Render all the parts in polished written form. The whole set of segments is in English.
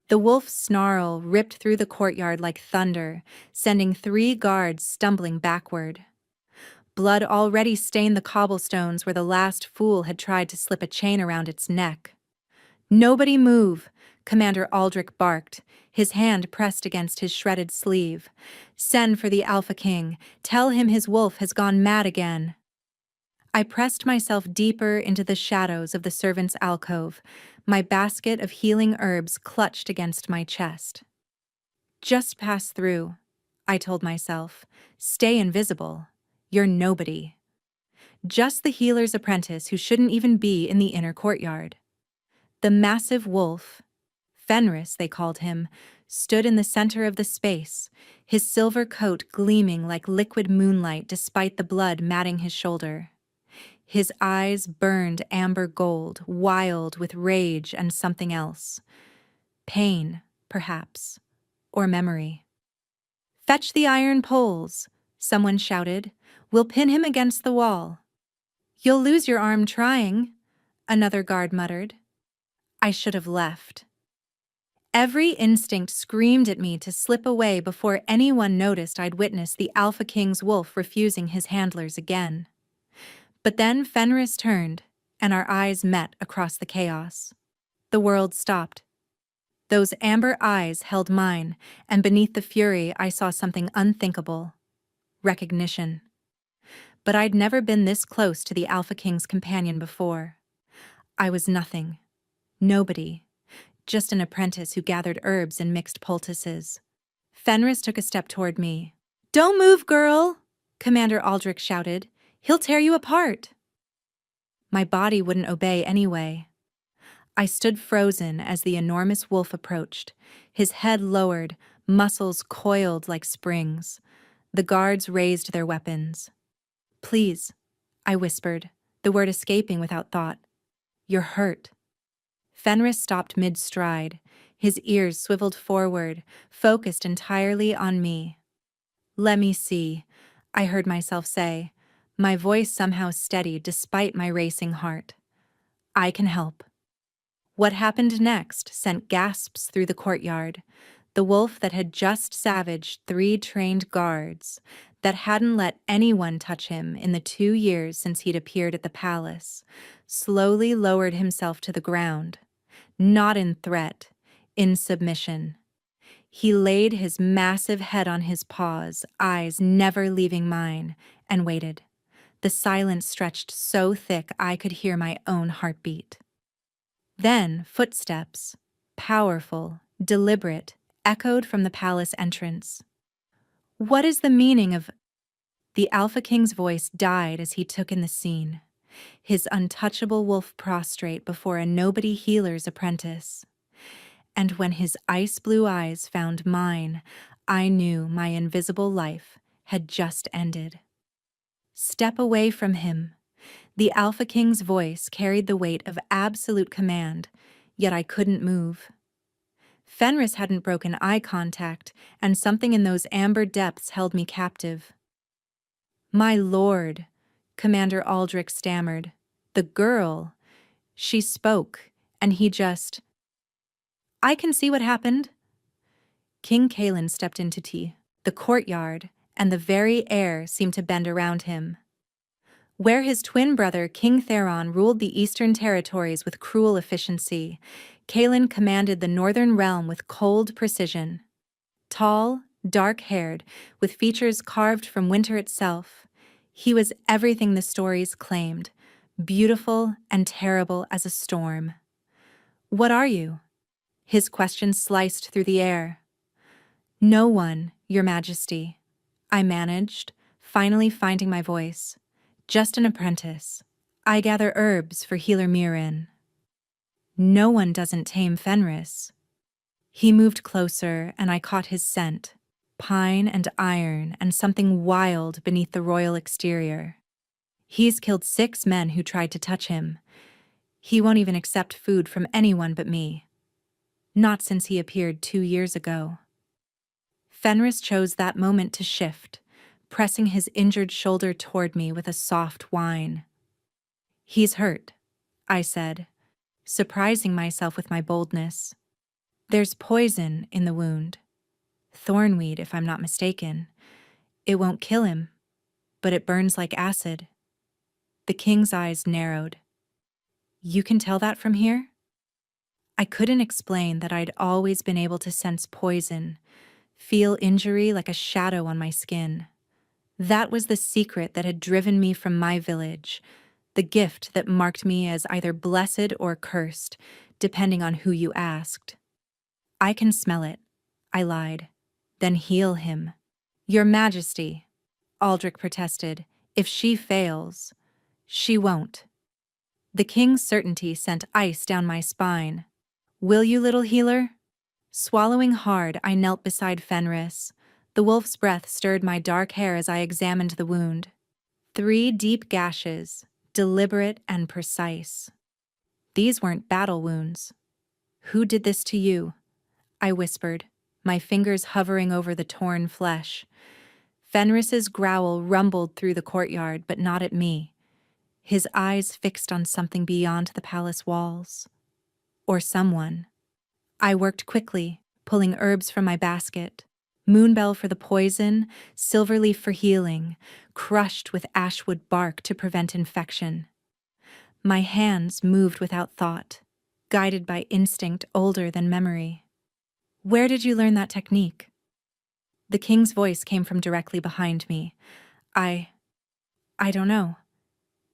The wolf's snarl ripped through the courtyard like thunder, sending 3 guards stumbling backward. Blood already stained the cobblestones where the last fool had tried to slip a chain around its neck. "Nobody move," Commander Aldrich barked, his hand pressed against his shredded sleeve. "Send for the Alpha King. Tell him his wolf has gone mad again." I pressed myself deeper into the shadows of the servants' alcove, my basket of healing herbs clutched against my chest. "Just pass through," I told myself. "Stay invisible. You're nobody." Just the healer's apprentice who shouldn't even be in the inner courtyard. The massive wolf, Fenris they called him, stood in the center of the space, his silver coat gleaming like liquid moonlight despite the blood matting his shoulder. His eyes burned amber gold, wild with rage and something else. Pain, perhaps, or memory. "Fetch the iron poles," someone shouted. "We'll pin him against the wall." "You'll lose your arm trying," another guard muttered. I should have left. Every instinct screamed at me to slip away before anyone noticed I'd witnessed the Alpha King's wolf refusing his handlers again. But then Fenris turned, and our eyes met across the chaos. The world stopped. Those amber eyes held mine, and beneath the fury I saw something unthinkable. Recognition. But I'd never been this close to the Alpha King's companion before. I was nothing. Nobody. Just an apprentice who gathered herbs and mixed poultices. Fenris took a step toward me. "Don't move, girl!" Commander Aldrich shouted. "He'll tear you apart." My body wouldn't obey anyway. I stood frozen as the enormous wolf approached, his head lowered, muscles coiled like springs. The guards raised their weapons. "Please," I whispered, the word escaping without thought. "You're hurt." Fenris stopped mid-stride, his ears swiveled forward, focused entirely on me. "Let me see," I heard myself say, my voice somehow steady despite my racing heart. "I can help." What happened next sent gasps through the courtyard. The wolf that had just savaged 3 trained guards, that hadn't let anyone touch him in the 2 years since he'd appeared at the palace, slowly lowered himself to the ground. Not in threat, in submission. He laid his massive head on his paws, eyes never leaving mine, and waited. The silence stretched so thick I could hear my own heartbeat. Then footsteps, powerful, deliberate, echoed from the palace entrance. "What is the meaning of—" The Alpha King's voice died as he took in the scene, his untouchable wolf prostrate before a nobody healer's apprentice. And when his ice-blue eyes found mine, I knew my invisible life had just ended. "Step away from him." The Alpha King's voice carried the weight of absolute command, yet I couldn't move. Fenris hadn't broken eye contact, and something in those amber depths held me captive. "My lord," Commander Aldrich stammered. "The girl." She spoke, and he just— "I can see what happened." King Kalen stepped into the courtyard, and the very air seemed to bend around him. Where his twin brother King Theron ruled the eastern territories with cruel efficiency, Kalen commanded the northern realm with cold precision. Tall, dark-haired, with features carved from winter itself, he was everything the stories claimed, beautiful and terrible as a storm. "What are you?" His question sliced through the air. "No one, Your Majesty," I managed, finally finding my voice. "Just an apprentice. I gather herbs for Healer Mirin." "No one doesn't tame Fenris." He moved closer, and I caught his scent. Pine and iron and something wild beneath the royal exterior. "He's killed 6 men who tried to touch him. He won't even accept food from anyone but me. Not since he appeared 2 years ago." Fenris chose that moment to shift, pressing his injured shoulder toward me with a soft whine. "He's hurt," I said, surprising myself with my boldness. There's poison in the wound. Thornweed, if I'm not mistaken. It won't kill him, but it burns like acid. The king's eyes narrowed. You can tell that from here? I couldn't explain that I'd always been able to sense poison, feel injury like a shadow on my skin. That was the secret that had driven me from my village, the gift that marked me as either blessed or cursed, depending on who you asked. I can smell it, I lied. Then heal him. Your Majesty, Aldrich protested, if she fails, she won't. The king's certainty sent ice down my spine. Will you, little healer? Swallowing hard, I knelt beside Fenris. The wolf's breath stirred my dark hair as I examined the wound. 3 deep gashes, deliberate and precise. These weren't battle wounds. Who did this to you? I whispered, my fingers hovering over the torn flesh. Fenris's growl rumbled through the courtyard, but not at me. His eyes fixed on something beyond the palace walls. Or someone. I worked quickly, pulling herbs from my basket. Moonbell for the poison, silverleaf for healing, crushed with ashwood bark to prevent infection. My hands moved without thought, guided by instinct older than memory. Where did you learn that technique? The king's voice came from directly behind me. I don't know.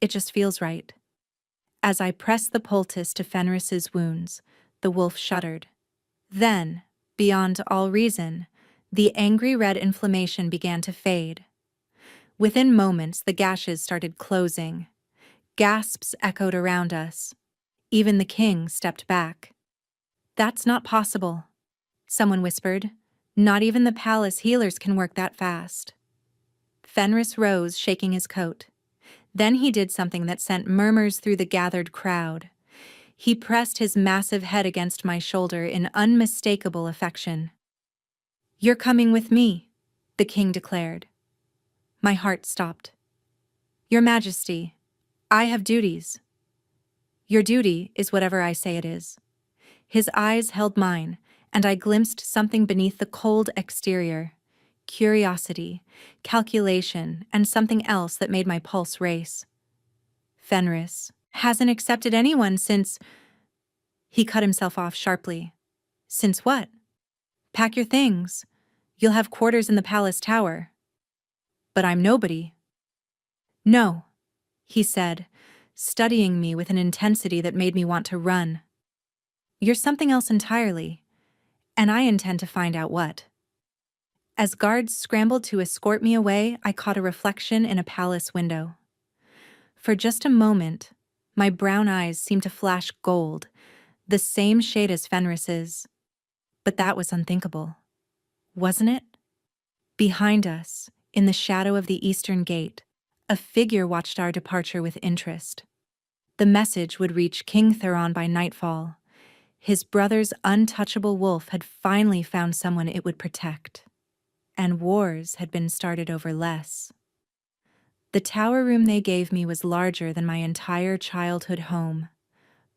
It just feels right. As I pressed the poultice to Fenris's wounds, the wolf shuddered. Then, beyond all reason, the angry red inflammation began to fade. Within moments, the gashes started closing. Gasps echoed around us. Even the king stepped back. That's not possible, someone whispered. Not even the palace healers can work that fast. Fenris rose, shaking his coat. Then he did something that sent murmurs through the gathered crowd. He pressed his massive head against my shoulder in unmistakable affection. You're coming with me, the king declared. My heart stopped. Your Majesty, I have duties. Your duty is whatever I say it is. His eyes held mine, and I glimpsed something beneath the cold exterior. Curiosity, calculation, and something else that made my pulse race. Fenris hasn't accepted anyone since... He cut himself off sharply. Since what? Pack your things. You'll have quarters in the palace tower. But I'm nobody. No, he said, studying me with an intensity that made me want to run. You're something else entirely, and I intend to find out what. As guards scrambled to escort me away, I caught a reflection in a palace window. For just a moment, my brown eyes seemed to flash gold, the same shade as Fenris's. But that was unthinkable, wasn't it? Behind us, in the shadow of the eastern gate, a figure watched our departure with interest. The message would reach King Theron by nightfall. His brother's untouchable wolf had finally found someone it would protect. And wars had been started over less. The tower room they gave me was larger than my entire childhood home.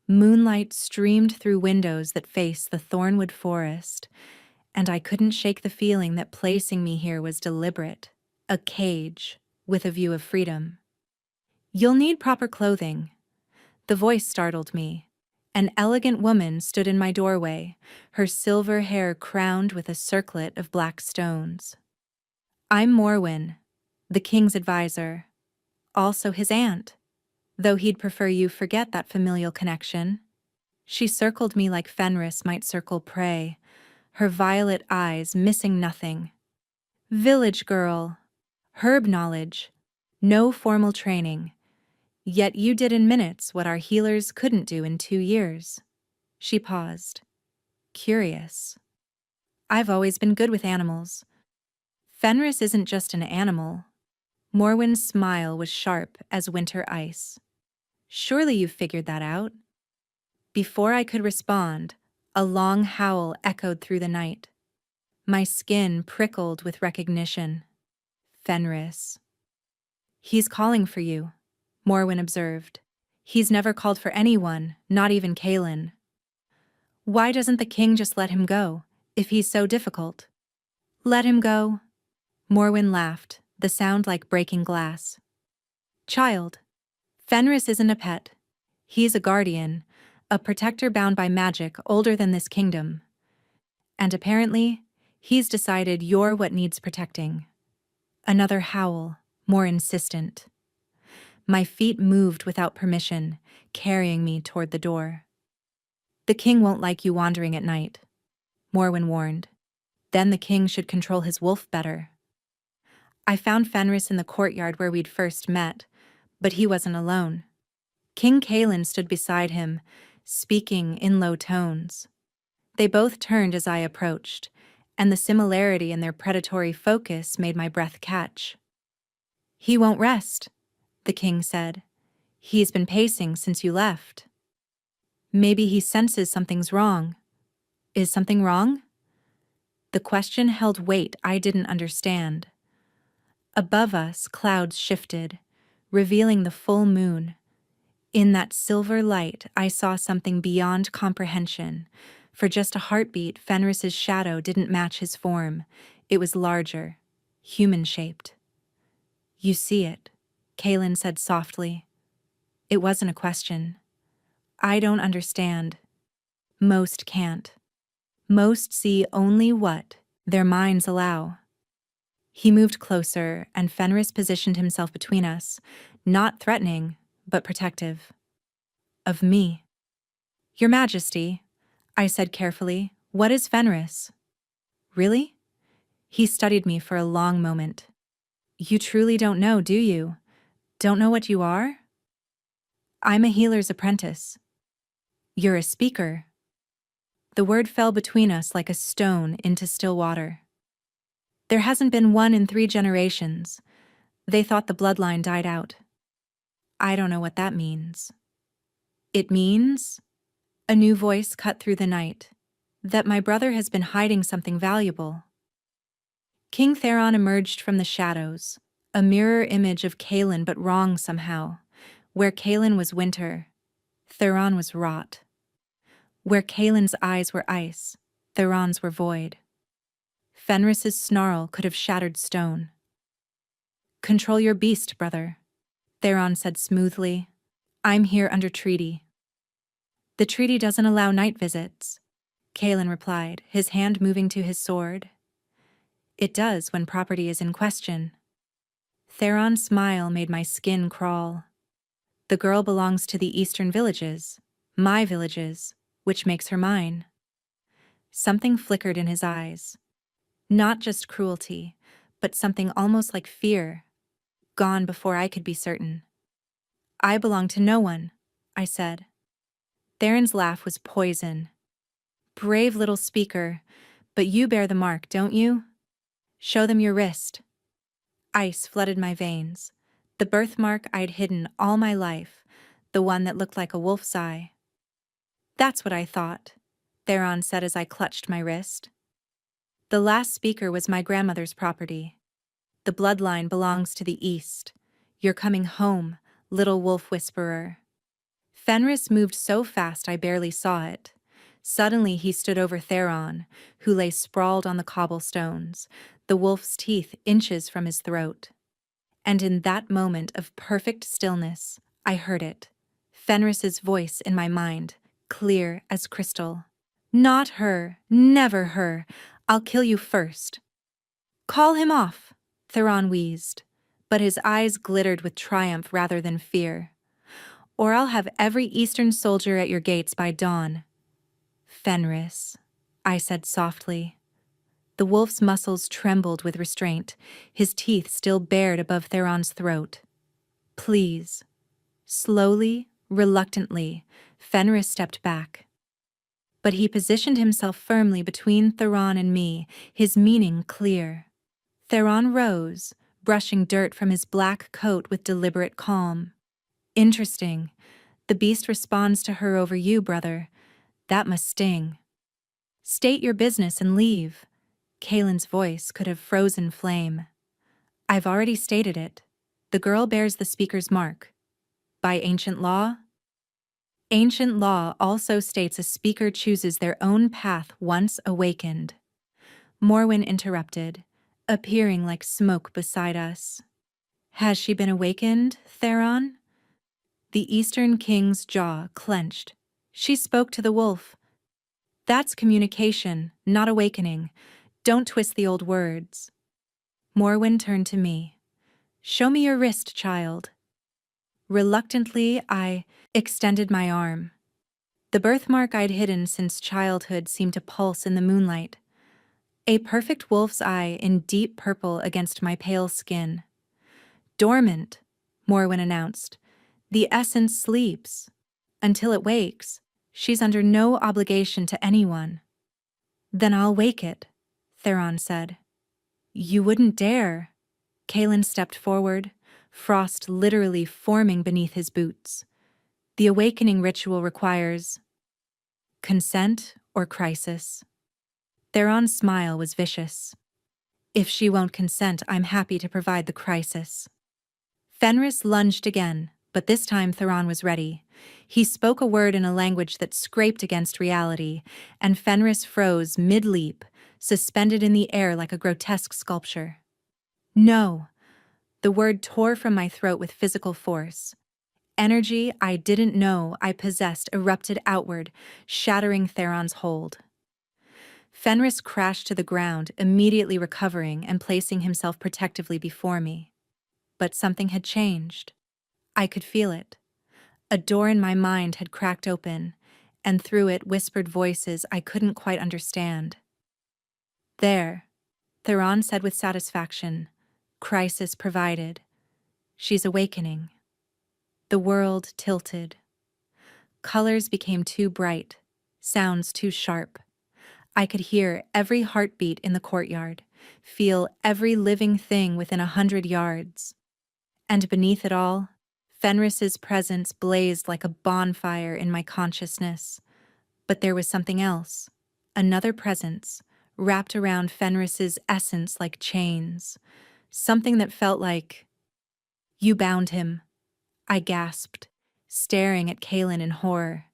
Moonlight streamed through windows that faced the thornwood forest, and I couldn't shake the feeling that placing me here was deliberate, a cage with a view of freedom. You'll need proper clothing. The voice startled me. An elegant woman stood in my doorway, her silver hair crowned with a circlet of black stones. I'm Morwen, the king's advisor, also his aunt, though he'd prefer you forget that familial connection. She circled me like Fenris might circle prey, her violet eyes missing nothing. Village girl, herb knowledge, no formal training. Yet you did in minutes what our healers couldn't do in 2 years. She paused, curious. I've always been good with animals. Fenris isn't just an animal. Morwen's smile was sharp as winter ice. Surely you've figured that out. Before I could respond, a long howl echoed through the night. My skin prickled with recognition. Fenris. He's calling for you, Morwen observed. He's never called for anyone, not even Kaelin. Why doesn't the king just let him go, if he's so difficult? Let him go? Morwen laughed, the sound like breaking glass. Child, Fenris isn't a pet. He's a guardian, a protector bound by magic older than this kingdom. And apparently, he's decided you're what needs protecting. Another howl, more insistent. My feet moved without permission, carrying me toward the door. The king won't like you wandering at night, Morwen warned. Then the king should control his wolf better. I found Fenris in the courtyard where we'd first met, but he wasn't alone. King Kaelin stood beside him, speaking in low tones. They both turned as I approached, and the similarity in their predatory focus made my breath catch. He won't rest, the king said. He's been pacing since you left. Maybe he senses something's wrong. Is something wrong? The question held weight I didn't understand. Above us, clouds shifted, revealing the full moon. In that silver light, I saw something beyond comprehension. For just a heartbeat, Fenris's shadow didn't match his form. It was larger, human-shaped. You see it, Kaelin said softly. It wasn't a question. I don't understand. Most can't. Most see only what their minds allow. He moved closer, and Fenris positioned himself between us, not threatening, but protective. Of me. Your Majesty, I said carefully, what is Fenris? Really? He studied me for a long moment. You truly don't know, do you? Don't know what you are? I'm a healer's apprentice. You're a speaker. The word fell between us like a stone into still water. There hasn't been one in 3 generations. They thought the bloodline died out. I don't know what that means. It means, a new voice cut through the night, that my brother has been hiding something valuable. King Theron emerged from the shadows, a mirror image of Kaelin but wrong somehow. Where Kaelin was winter, Theron was rot. Where Kaelin's eyes were ice, Theron's were void. Fenris's snarl could have shattered stone. Control your beast, brother, Theron said smoothly. I'm here under treaty. The treaty doesn't allow night visits, Kaelin replied, his hand moving to his sword. It does when property is in question. Theron's smile made my skin crawl. The girl belongs to the eastern villages, my villages, which makes her mine. Something flickered in his eyes. Not just cruelty, but something almost like fear, gone before I could be certain. I belong to no one, I said. Theron's laugh was poison. Brave little speaker, but you bear the mark, don't you? Show them your wrist. Ice flooded my veins, the birthmark I'd hidden all my life, the one that looked like a wolf's eye. That's what I thought, Theron said as I clutched my wrist. The last speaker was my grandmother's property. The bloodline belongs to the east. You're coming home, little wolf whisperer. Fenris moved so fast I barely saw it. Suddenly he stood over Theron, who lay sprawled on the cobblestones, the wolf's teeth inches from his throat. And in that moment of perfect stillness, I heard it. Fenris's voice in my mind, clear as crystal. Not her, never her. I'll kill you first. Call him off, Theron wheezed, but his eyes glittered with triumph rather than fear. Or I'll have every Eastern soldier at your gates by dawn. Fenris, I said softly. The wolf's muscles trembled with restraint, his teeth still bared above Theron's throat. Please. Slowly, reluctantly, Fenris stepped back. But he positioned himself firmly between Theron and me, his meaning clear. Theron rose, brushing dirt from his black coat with deliberate calm. Interesting. The beast responds to her over you, brother. That must sting. State your business and leave. Kaelin's voice could have frozen flame. I've already stated it. The girl bears the speaker's mark. By ancient law? Ancient law also states a speaker chooses their own path once awakened. Morwen interrupted, appearing like smoke beside us. Has she been awakened, Theron? The Eastern King's jaw clenched. She spoke to the wolf. That's communication, not awakening. Don't twist the old words. Morwen turned to me. Show me your wrist, child. Reluctantly, I extended my arm. The birthmark I'd hidden since childhood seemed to pulse in the moonlight. A perfect wolf's eye in deep purple against my pale skin. Dormant, Morwen announced. The essence sleeps. Until it wakes, she's under no obligation to anyone. Then I'll wake it, Theron said. You wouldn't dare. Kaelin stepped forward, frost literally forming beneath his boots. The awakening ritual requires consent or crisis. Theron's smile was vicious. If she won't consent, I'm happy to provide the crisis. Fenris lunged again, but this time Theron was ready. He spoke a word in a language that scraped against reality, and Fenris froze mid-leap, suspended in the air like a grotesque sculpture. No! The word tore from my throat with physical force. Energy I didn't know I possessed erupted outward, shattering Theron's hold. Fenris crashed to the ground, immediately recovering and placing himself protectively before me. But something had changed. I could feel it. A door in my mind had cracked open, and through it whispered voices I couldn't quite understand. There, Theron said with satisfaction, crisis provided. She's awakening. The world tilted. Colors became too bright, sounds too sharp. I could hear every heartbeat in the courtyard, feel every living thing within 100 yards. And beneath it all, Fenris's presence blazed like a bonfire in my consciousness. But there was something else, another presence, wrapped around Fenris's essence like chains. Something that felt like, you bound him, I gasped, staring at Kaelin in horror.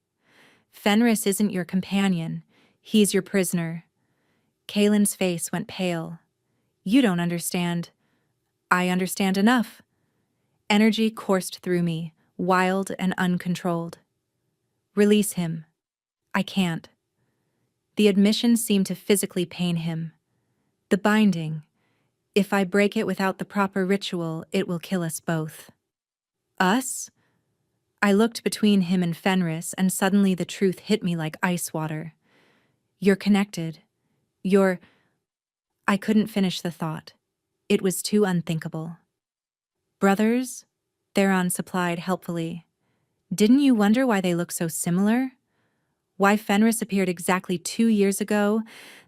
Fenris isn't your companion, he's your prisoner. Kaelin's face went pale. You don't understand. I understand enough. Energy coursed through me, wild and uncontrolled. Release him. I can't. The admission seemed to physically pain him. The binding. If I break it without the proper ritual, it will kill us both. Us? I looked between him and Fenris, and suddenly the truth hit me like ice water. You're connected. I couldn't finish the thought. It was too unthinkable. Brothers? Theron supplied helpfully. Didn't you wonder why they look so similar? Why Fenris appeared exactly 2 years ago,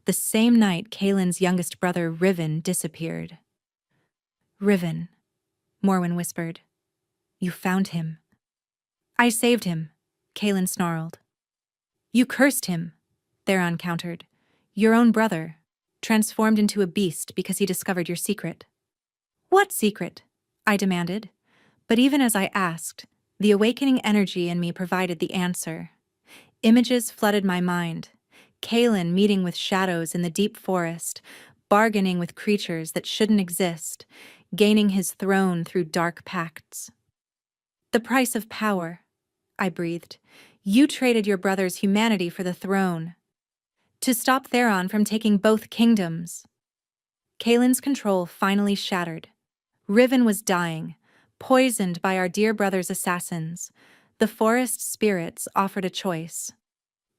the same night Kaelin's youngest brother Riven disappeared. Riven, Morwen whispered. You found him. I saved him, Kaelin snarled. You cursed him, Theron countered. Your own brother, transformed into a beast because he discovered your secret. What secret? I demanded. But even as I asked, the awakening energy in me provided the answer. Images flooded my mind. Kaelin meeting with shadows in the deep forest, bargaining with creatures that shouldn't exist, gaining his throne through dark pacts. The price of power, I breathed. You traded your brother's humanity for the throne. To stop Theron from taking both kingdoms. Kaelin's control finally shattered. Riven was dying, poisoned by our dear brother's assassins. The forest spirits offered a choice.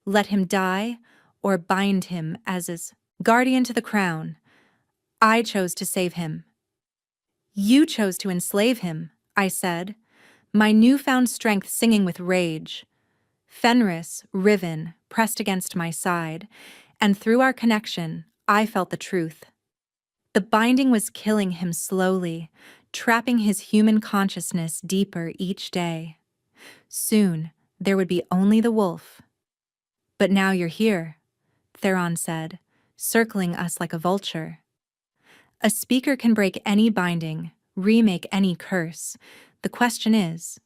Let him die, or bind him as his guardian to the crown. I chose to save him. You chose to enslave him, I said, my newfound strength singing with rage. Fenris, Riven, pressed against my side, and through our connection, I felt the truth. The binding was killing him slowly, trapping his human consciousness deeper each day. Soon, there would be only the wolf. But now you're here, Theron said, circling us like a vulture. A speaker can break any binding, remake any curse. The question is,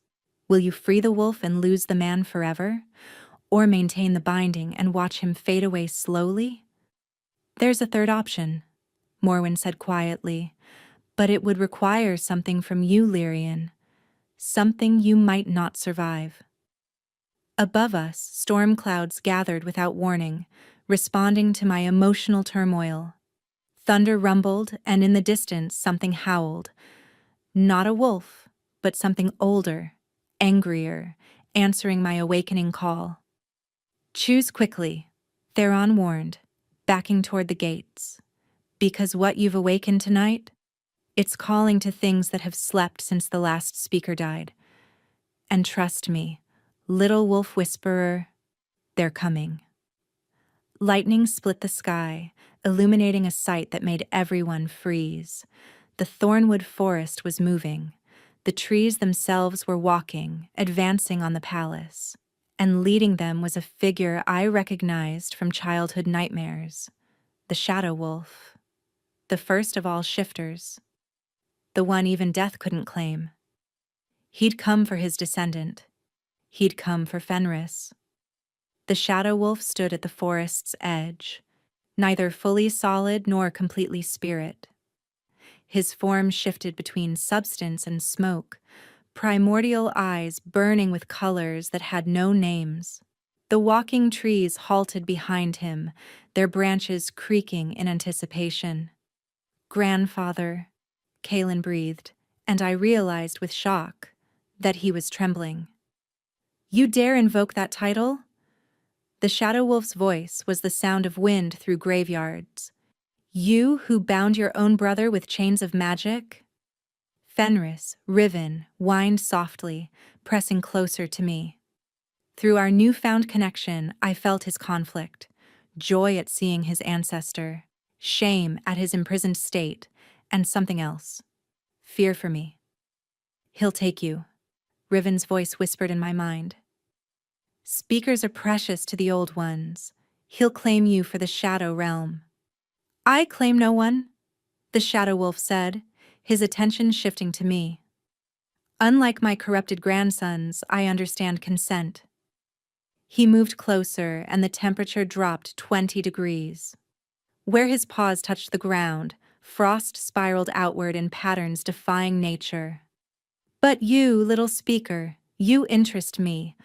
Will you free the wolf and lose the man forever? Or maintain the binding and watch him fade away slowly? There's a third option, Morwen said quietly, but it would require something from you, Lyrian, something you might not survive. Above us, storm clouds gathered without warning, responding to my emotional turmoil. Thunder rumbled, and in the distance something howled. Not a wolf, but something older, angrier, answering my awakening call. Choose quickly, Theron warned, backing toward the gates. Because what you've awakened tonight, it's calling to things that have slept since the last speaker died. And trust me, little wolf whisperer, they're coming. Lightning split the sky, illuminating a sight that made everyone freeze. The thornwood forest was moving. The trees themselves were walking, advancing on the palace. And leading them was a figure I recognized from childhood nightmares. The Shadow Wolf. The first of all shifters. The one even death couldn't claim. He'd come for his descendant. He'd come for Fenris. The Shadow Wolf stood at the forest's edge, neither fully solid nor completely spirit. His form shifted between substance and smoke, primordial eyes burning with colors that had no names. The walking trees halted behind him, their branches creaking in anticipation. Grandfather, Kaelin breathed, and I realized with shock that he was trembling. You dare invoke that title? The Shadow Wolf's voice was the sound of wind through graveyards. You who bound your own brother with chains of magic? Fenris, riven, whined softly, pressing closer to me. Through our newfound connection, I felt his conflict, joy at seeing his ancestor, shame at his imprisoned state, and something else. Fear for me. He'll take you, Riven's voice whispered in my mind. Speakers are precious to the old ones. He'll claim you for the Shadow Realm. I claim no one, the Shadow Wolf said, his attention shifting to me. Unlike my corrupted grandsons, I understand consent. He moved closer, and the temperature dropped 20 degrees. Where his paws touched the ground, frost spiraled outward in patterns defying nature. But you, little speaker, you interest me.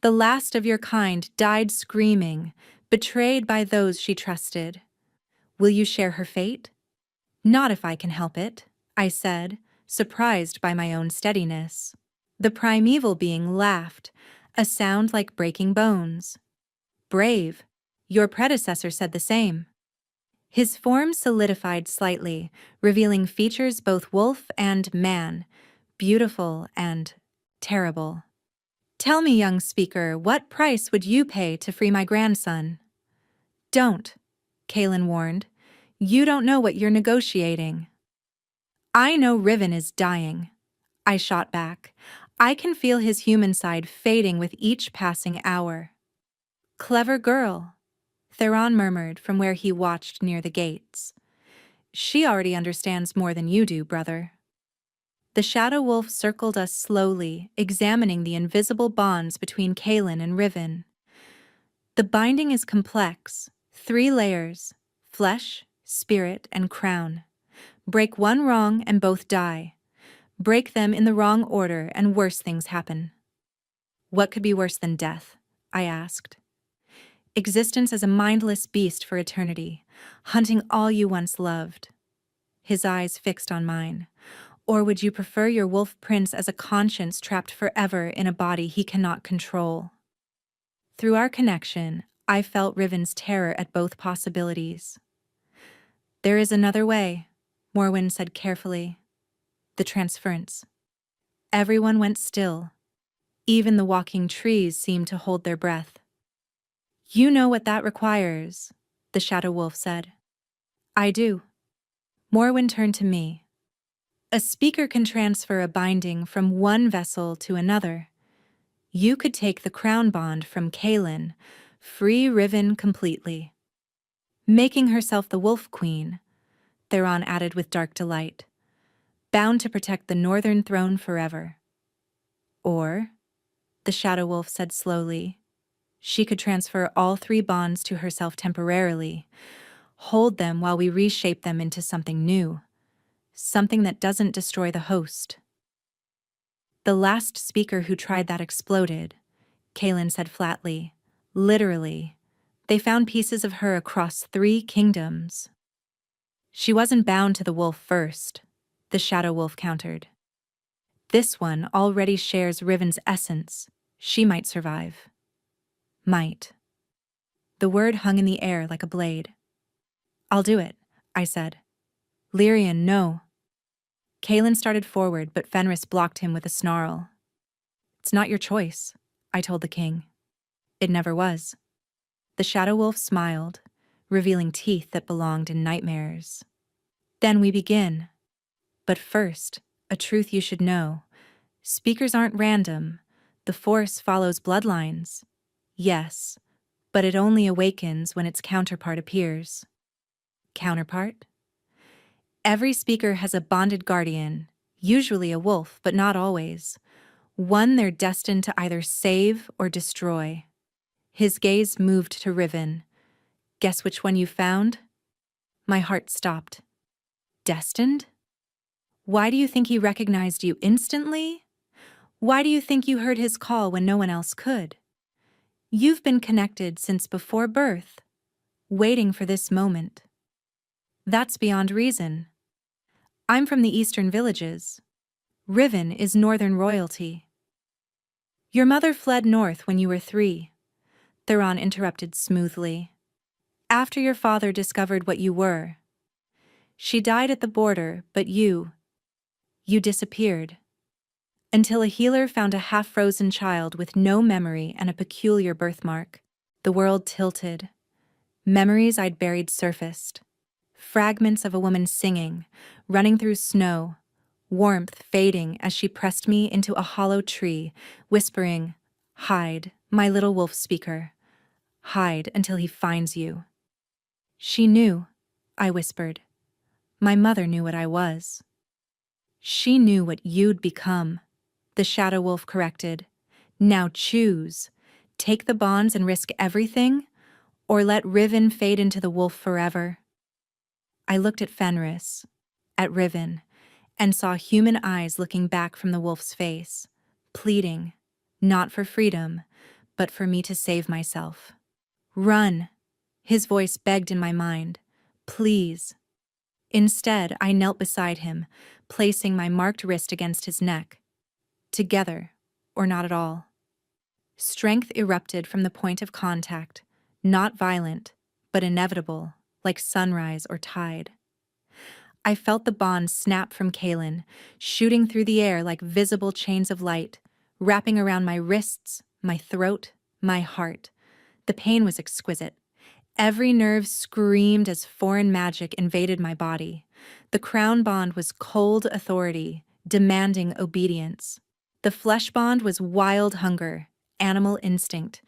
The last of your kind died screaming, betrayed by those she trusted. Will you share her fate? Not if I can help it, I said, surprised by my own steadiness. The primeval being laughed, a sound like breaking bones. Brave. Your predecessor said the same. His form solidified slightly, revealing features both wolf and man, beautiful and terrible. Tell me, young speaker, what price would you pay to free my grandson? Don't, Kaelin warned. You don't know what you're negotiating. I know Riven is dying, I shot back. I can feel his human side fading with each passing hour. Clever girl, Theron murmured from where he watched near the gates. She already understands more than you do, brother. The Shadow Wolf circled us slowly, examining the invisible bonds between Kaelin and Riven. The binding is complex, 3 layers, flesh, spirit, and crown. Break one wrong and both die. Break them in the wrong order and worse things happen. What could be worse than death? I asked. Existence as a mindless beast for eternity, hunting all you once loved. His eyes fixed on mine. Or would you prefer your wolf prince as a conscience trapped forever in a body he cannot control? Through our connection, I felt Riven's terror at both possibilities. There is another way, Morwen said carefully. The transference. Everyone went still. Even the walking trees seemed to hold their breath. You know what that requires, the Shadow Wolf said. I do. Morwen turned to me. A speaker can transfer a binding from one vessel to another. You could take the crown bond from Kaelin, free Riven completely. Making herself the Wolf Queen, Theron added with dark delight, bound to protect the Northern Throne forever. Or the Shadow Wolf said slowly. She could transfer all three bonds to herself temporarily, hold them while we reshape them into something new, something that doesn't destroy the host. The last speaker who tried that exploded, Kaelin said flatly. Literally. They found pieces of her across 3 kingdoms. She wasn't bound to the wolf first, the Shadow Wolf countered. This one already shares Riven's essence. She might survive. Might. The word hung in the air like a blade. I'll do it, I said. Lyrian, no. Kaelin started forward, but Fenris blocked him with a snarl. It's not your choice, I told the king. It never was. The Shadow Wolf smiled, revealing teeth that belonged in nightmares. Then we begin. But first, a truth you should know. Speakers aren't random. The Force follows bloodlines. Yes, but it only awakens when its counterpart appears. Counterpart? Every speaker has a bonded guardian, usually a wolf, but not always. One they're destined to either save or destroy. His gaze moved to Riven. Guess which one you found? My heart stopped. Destined? Why do you think he recognized you instantly? Why do you think you heard his call when no one else could? You've been connected since before birth, waiting for this moment. That's beyond reason. I'm from the eastern villages. Riven is northern royalty. Your mother fled north when you were 3, Theron interrupted smoothly. After your father discovered what you were. She died at the border, but you disappeared. Until a healer found a half-frozen child with no memory and a peculiar birthmark. The world tilted. Memories I'd buried surfaced. Fragments of a woman singing, running through snow, warmth fading as she pressed me into a hollow tree, whispering, "Hide, my little wolf speaker. Hide until he finds you." She knew, I whispered. My mother knew what I was. She knew what you'd become, the Shadow Wolf corrected. Now choose. Take the bonds and risk everything, or let Riven fade into the wolf forever. I looked at Fenris, at Riven, and saw human eyes looking back from the wolf's face, pleading, not for freedom, but for me to save myself. Run, his voice begged in my mind. Please. Instead, I knelt beside him, placing my marked wrist against his neck. Together, or not at all. Strength erupted from the point of contact, not violent, but inevitable, like sunrise or tide. I felt the bond snap from Kaelin, shooting through the air like visible chains of light, wrapping around my wrists, my throat, my heart. The pain was exquisite. Every nerve screamed as foreign magic invaded my body. The crown bond was cold authority, demanding obedience. The flesh bond was wild hunger, animal instinct.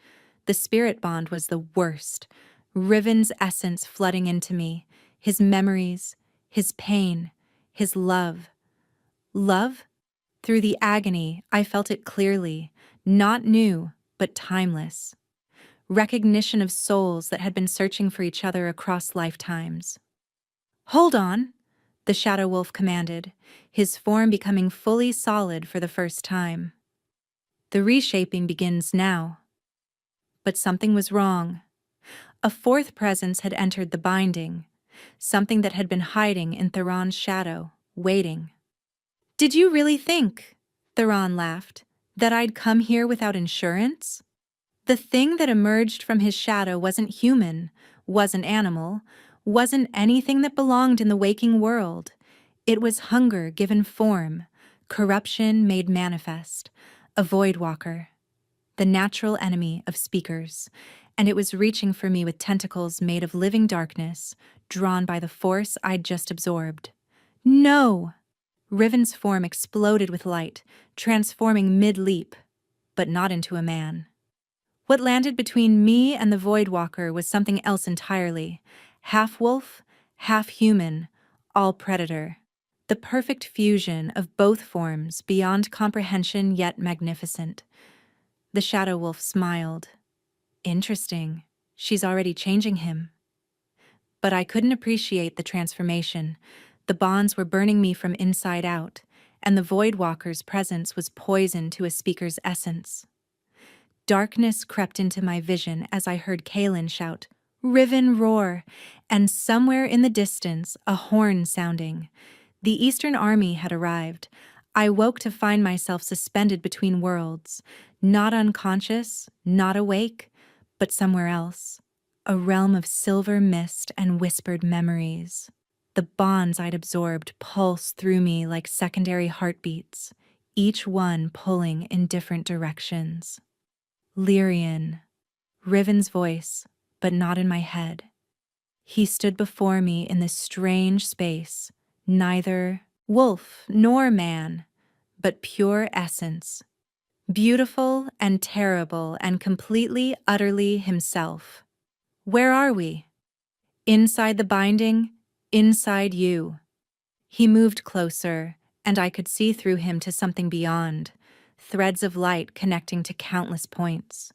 The spirit bond was the worst. Riven's essence flooding into me, his memories, his pain, his love. Love? Through the agony, I felt it clearly, not new, but timeless. Recognition of souls that had been searching for each other across lifetimes. Hold on, the Shadow Wolf commanded, his form becoming fully solid for the first time. The reshaping begins now. But something was wrong. A 4th presence had entered the binding, something that had been hiding in Theron's shadow, waiting. Did you really think, Theron laughed, that I'd come here without insurance? The thing that emerged from his shadow wasn't human, wasn't animal, wasn't anything that belonged in the waking world. It was hunger given form, corruption made manifest, a void walker, the natural enemy of speakers, and it was reaching for me with tentacles made of living darkness, drawn by the force I'd just absorbed. No! Riven's form exploded with light, transforming mid-leap, but not into a man. What landed between me and the Void Walker was something else entirely. Half wolf, half human, all predator. The perfect fusion of both forms, beyond comprehension yet magnificent. The shadow wolf smiled. Interesting. She's already changing him. But I couldn't appreciate the transformation. The bonds were burning me from inside out, and the Voidwalker's presence was poison to a speaker's essence. Darkness crept into my vision as I heard Kaelin shout, "Riven roar!" and somewhere in the distance, a horn sounding. The Eastern Army had arrived. I woke to find myself suspended between worlds, not unconscious, not awake, but somewhere else. A realm of silver mist and whispered memories. The bonds I'd absorbed pulsed through me like secondary heartbeats, each one pulling in different directions. Lyrian. Riven's voice, but not in my head. He stood before me in this strange space, neither wolf nor man, but pure essence. Beautiful and terrible and completely, utterly himself. Where are we? Inside the binding, inside you. He moved closer, and I could see through him to something beyond, threads of light connecting to countless points.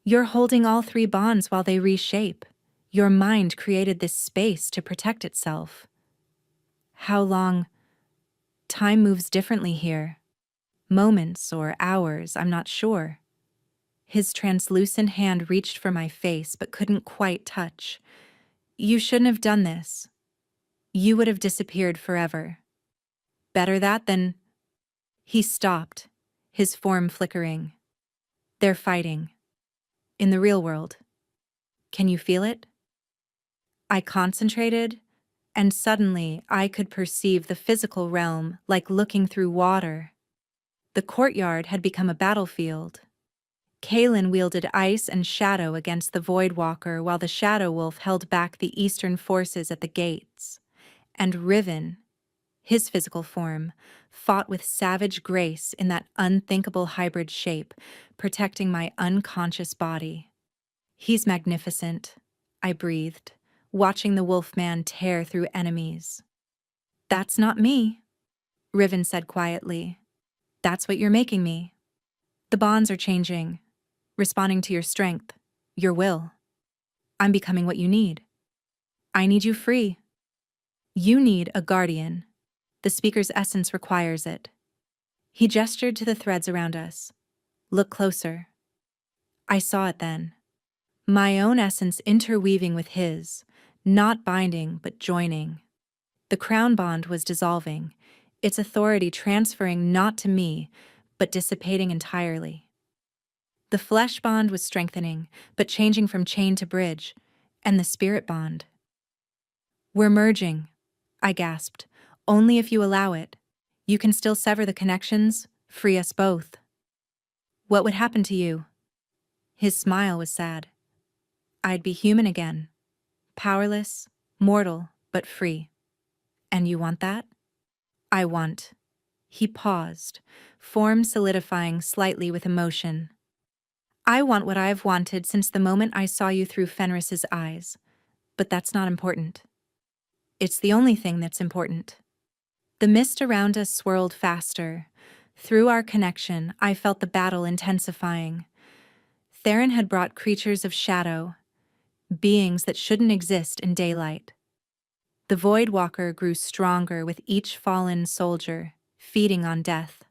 You're holding all three bonds while they reshape. Your mind created this space to protect itself. How long? Time moves differently here. Moments or hours, I'm not sure. His translucent hand reached for my face but couldn't quite touch. You shouldn't have done this. You would have disappeared forever. Better that than... He stopped, his form flickering. They're fighting. In the real world. Can you feel it? I concentrated, and suddenly I could perceive the physical realm like looking through water. The courtyard had become a battlefield. Kaelin wielded ice and shadow against the Voidwalker while the Shadow Wolf held back the eastern forces at the gates. And Riven, his physical form, fought with savage grace in that unthinkable hybrid shape, protecting my unconscious body. He's magnificent, I breathed, watching the Wolfman tear through enemies. That's not me, Riven said quietly. That's what you're making me. The bonds are changing, responding to your strength, your will. I'm becoming what you need. I need you free. You need a guardian. The speaker's essence requires it. He gestured to the threads around us. Look closer. I saw it then. My own essence interweaving with his, not binding but joining. The crown bond was dissolving, its authority transferring not to me, but dissipating entirely. The flesh bond was strengthening, but changing from chain to bridge, and the spirit bond. We're merging, I gasped. Only if you allow it. You can still sever the connections, free us both. What would happen to you? His smile was sad. I'd be human again. Powerless, mortal, but free. And you want that? I want. He paused, form solidifying slightly with emotion. I want what I've wanted since the moment I saw you through Fenris's eyes. But that's not important. It's the only thing that's important. The mist around us swirled faster. Through our connection, I felt the battle intensifying. Theron had brought creatures of shadow, beings that shouldn't exist in daylight. The Voidwalker grew stronger with each fallen soldier, feeding on death.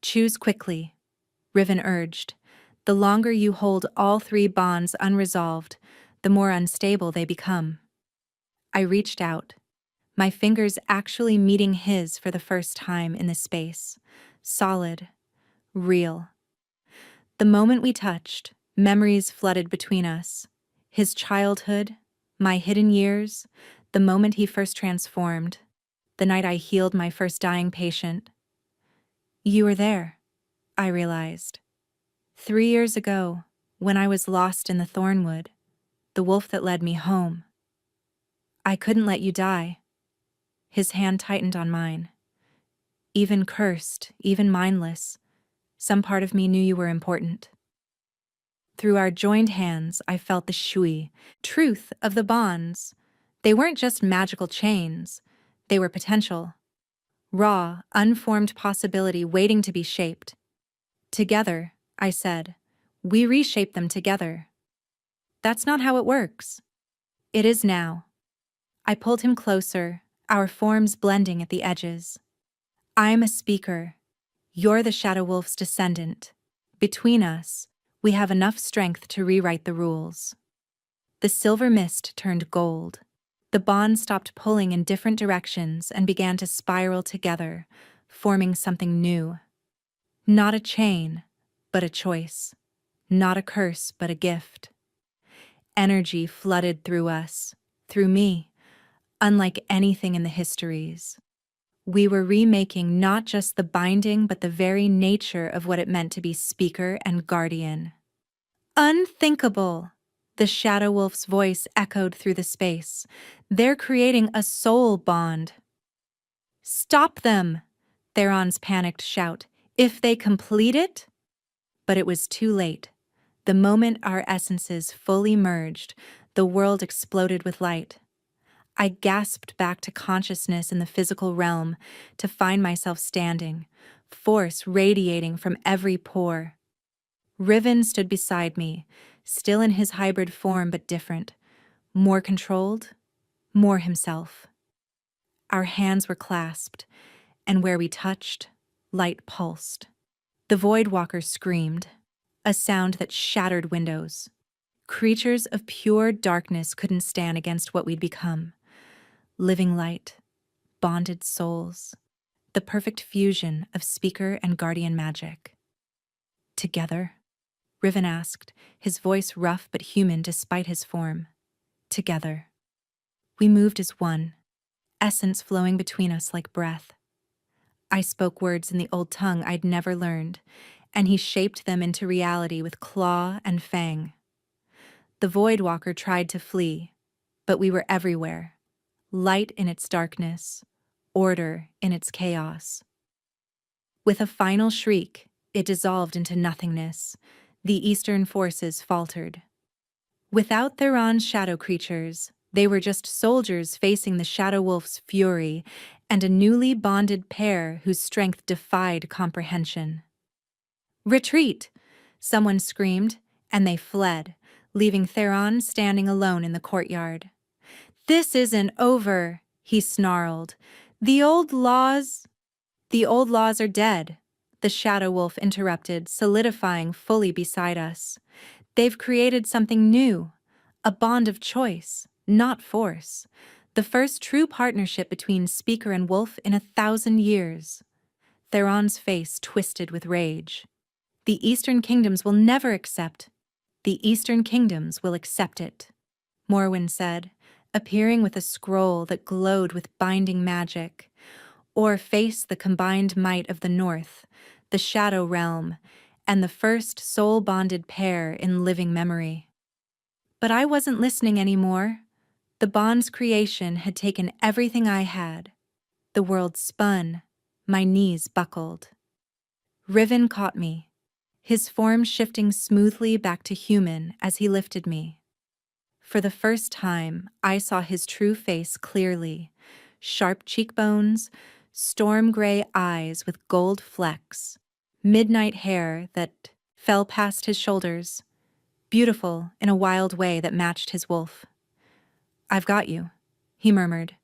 Choose quickly, Riven urged. The longer you hold all three bonds unresolved, the more unstable they become. I reached out, my fingers actually meeting his for the first time in this space. Solid, real. The moment we touched, memories flooded between us. His childhood, my hidden years, the moment he first transformed, the night I healed my first dying patient. You were there, I realized. 3 years ago, when I was lost in the Thornwood, the wolf that led me home. I couldn't let you die. His hand tightened on mine. Even cursed, even mindless, some part of me knew you were important. Through our joined hands, I felt the shui, truth of the bonds. They weren't just magical chains. They were potential. Raw, unformed possibility waiting to be shaped. Together, I said. We reshape them together. That's not how it works. It is now. I pulled him closer, our forms blending at the edges. I'm a speaker. You're the Shadow Wolf's descendant. Between us, we have enough strength to rewrite the rules. The silver mist turned gold. The bond stopped pulling in different directions and began to spiral together, forming something new. Not a chain, but a choice. Not a curse, but a gift. Energy flooded through us, through me, unlike anything in the histories. We were remaking not just the binding, but the very nature of what it meant to be speaker and guardian. Unthinkable! The Shadow Wolf's voice echoed through the space. They're creating a soul bond. Stop them! Theron's panicked shout. If they complete it? But it was too late. The moment our essences fully merged, the world exploded with light. I gasped back to consciousness in the physical realm to find myself standing, force radiating from every pore. Riven stood beside me, still in his hybrid form but different, more controlled, more himself. Our hands were clasped, and where we touched, light pulsed. The Voidwalker screamed, a sound that shattered windows. Creatures of pure darkness couldn't stand against what we'd become. Living light, bonded souls, the perfect fusion of speaker and guardian magic. Together? Riven asked, his voice rough but human despite his form. Together. We moved as one, essence flowing between us like breath. I spoke words in the old tongue I'd never learned, and he shaped them into reality with claw and fang. The Voidwalker tried to flee, but we were everywhere. Light in its darkness, order in its chaos. With a final shriek, it dissolved into nothingness. The eastern forces faltered. Without Theron's shadow creatures, they were just soldiers facing the Shadow Wolf's fury and a newly bonded pair whose strength defied comprehension. "Retreat!" someone screamed, and they fled, leaving Theron standing alone in the courtyard. "This isn't over," he snarled. The old laws are dead," the Shadow Wolf interrupted, solidifying fully beside us. "They've created something new, a bond of choice, not force. The first true partnership between speaker and wolf in 1,000 years." Theron's face twisted with rage. "The Eastern Kingdoms will never accept. The Eastern Kingdoms will accept it," Morwen said, appearing with a scroll that glowed with binding magic. "Or face the combined might of the North, the Shadow Realm, and the first soul-bonded pair in living memory." But I wasn't listening anymore. The bond's creation had taken everything I had. The world spun, my knees buckled. Riven caught me, his form shifting smoothly back to human as he lifted me. For the first time, I saw his true face clearly. Sharp cheekbones, storm-gray eyes with gold flecks, midnight hair that fell past his shoulders, beautiful in a wild way that matched his wolf. "I've got you," he murmured,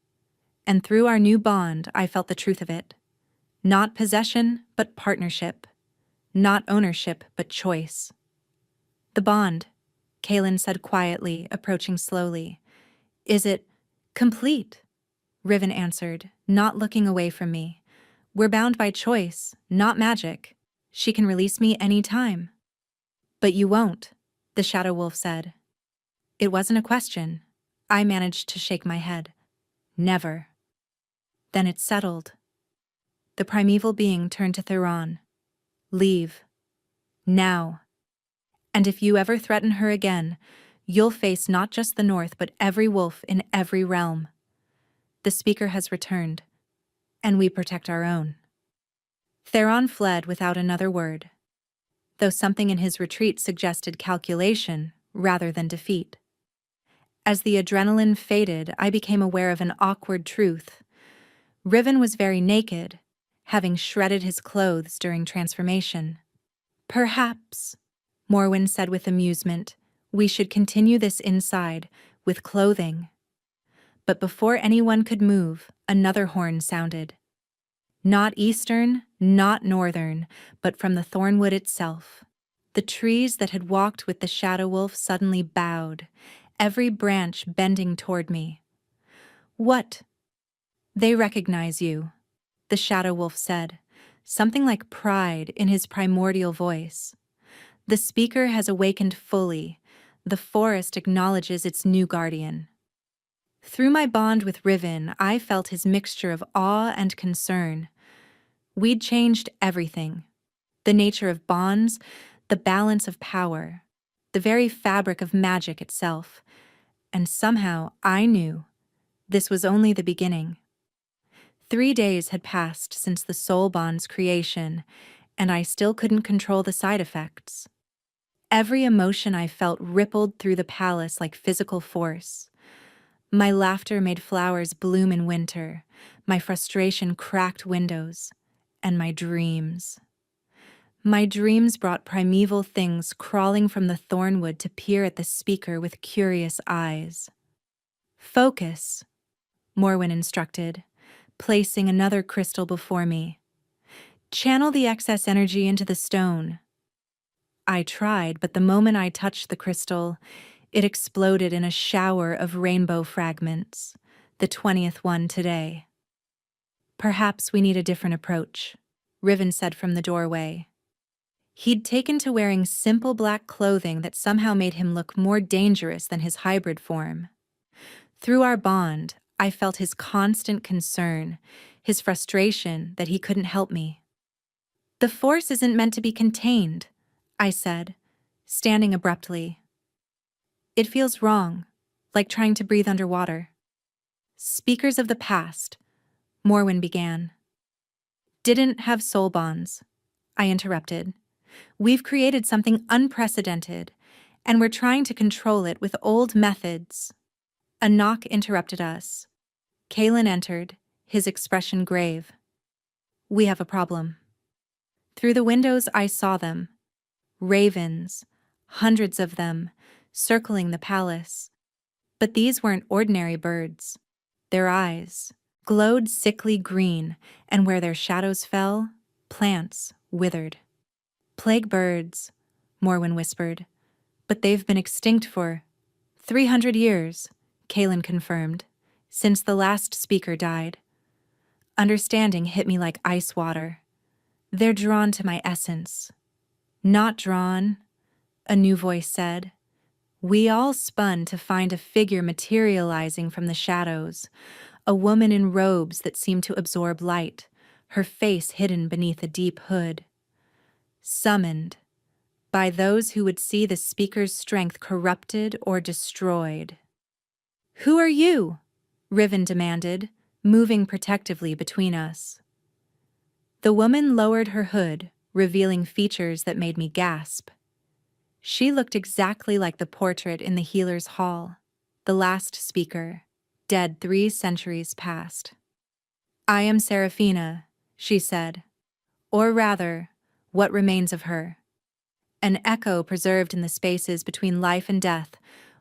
and through our new bond I felt the truth of it. Not possession, but partnership. Not ownership, but choice. "The bond," Kaelin said quietly, approaching slowly. "Is it complete?" Riven answered, not looking away from me. "We're bound by choice, not magic. She can release me any time." "But you won't," the Shadow Wolf said. It wasn't a question. I managed to shake my head. "Never." Then it settled. The primeval being turned to Theron. "Leave. Now. And if you ever threaten her again, you'll face not just the North, but every wolf in every realm. The speaker has returned, and we protect our own." Theron fled without another word, though something in his retreat suggested calculation rather than defeat. As the adrenaline faded, I became aware of an awkward truth. Riven was very naked, having shredded his clothes during transformation. Perhaps, Morwen said with amusement, we should continue this inside, with clothing. But before anyone could move, another horn sounded. Not eastern, not northern, but from the thornwood itself. The trees that had walked with the shadow wolf suddenly bowed, every branch bending toward me. What? They recognize you, the shadow wolf said, something like pride in his primordial voice. The speaker has awakened fully. The forest acknowledges its new guardian. Through my bond with Riven, I felt his mixture of awe and concern. We'd changed everything. The nature of bonds, the balance of power, the very fabric of magic itself. And somehow I knew this was only the beginning. 3 days had passed since the soul bond's creation, and I still couldn't control the side effects. Every emotion I felt rippled through the palace like physical force. My laughter made flowers bloom in winter, my frustration cracked windows, and my dreams. My dreams brought primeval things crawling from the thornwood to peer at the speaker with curious eyes. Focus, Morwen instructed, placing another crystal before me. Channel the excess energy into the stone. I tried, but the moment I touched the crystal, it exploded in a shower of rainbow fragments, the 20th one today. Perhaps we need a different approach, Riven said from the doorway. He'd taken to wearing simple black clothing that somehow made him look more dangerous than his hybrid form. Through our bond, I felt his constant concern, his frustration that he couldn't help me. The force isn't meant to be contained, I said, standing abruptly. It feels wrong, like trying to breathe underwater. Speakers of the past, Morwen began. Didn't have soul bonds, I interrupted. We've created something unprecedented, and we're trying to control it with old methods. A knock interrupted us. Kalen entered, his expression grave. We have a problem. Through the windows I saw them. Ravens, hundreds of them, circling the palace. But these weren't ordinary birds. Their eyes glowed sickly green, and where their shadows fell, plants withered. Plague birds, Morwen whispered. But they've been extinct for 300 years, Kalen confirmed, since the last speaker died. Understanding hit me like ice water. They're drawn to my essence. Not drawn, a new voice said. We all spun to find a figure materializing from the shadows, a woman in robes that seemed to absorb light, her face hidden beneath a deep hood. Summoned by those who would see the speaker's strength corrupted or destroyed. Who are you? Riven demanded, moving protectively between us. The woman lowered her hood, revealing features that made me gasp. She looked exactly like the portrait in the healer's hall, the last speaker, dead 3 centuries past. I am Seraphina, she said, or rather, what remains of her. An echo preserved in the spaces between life and death,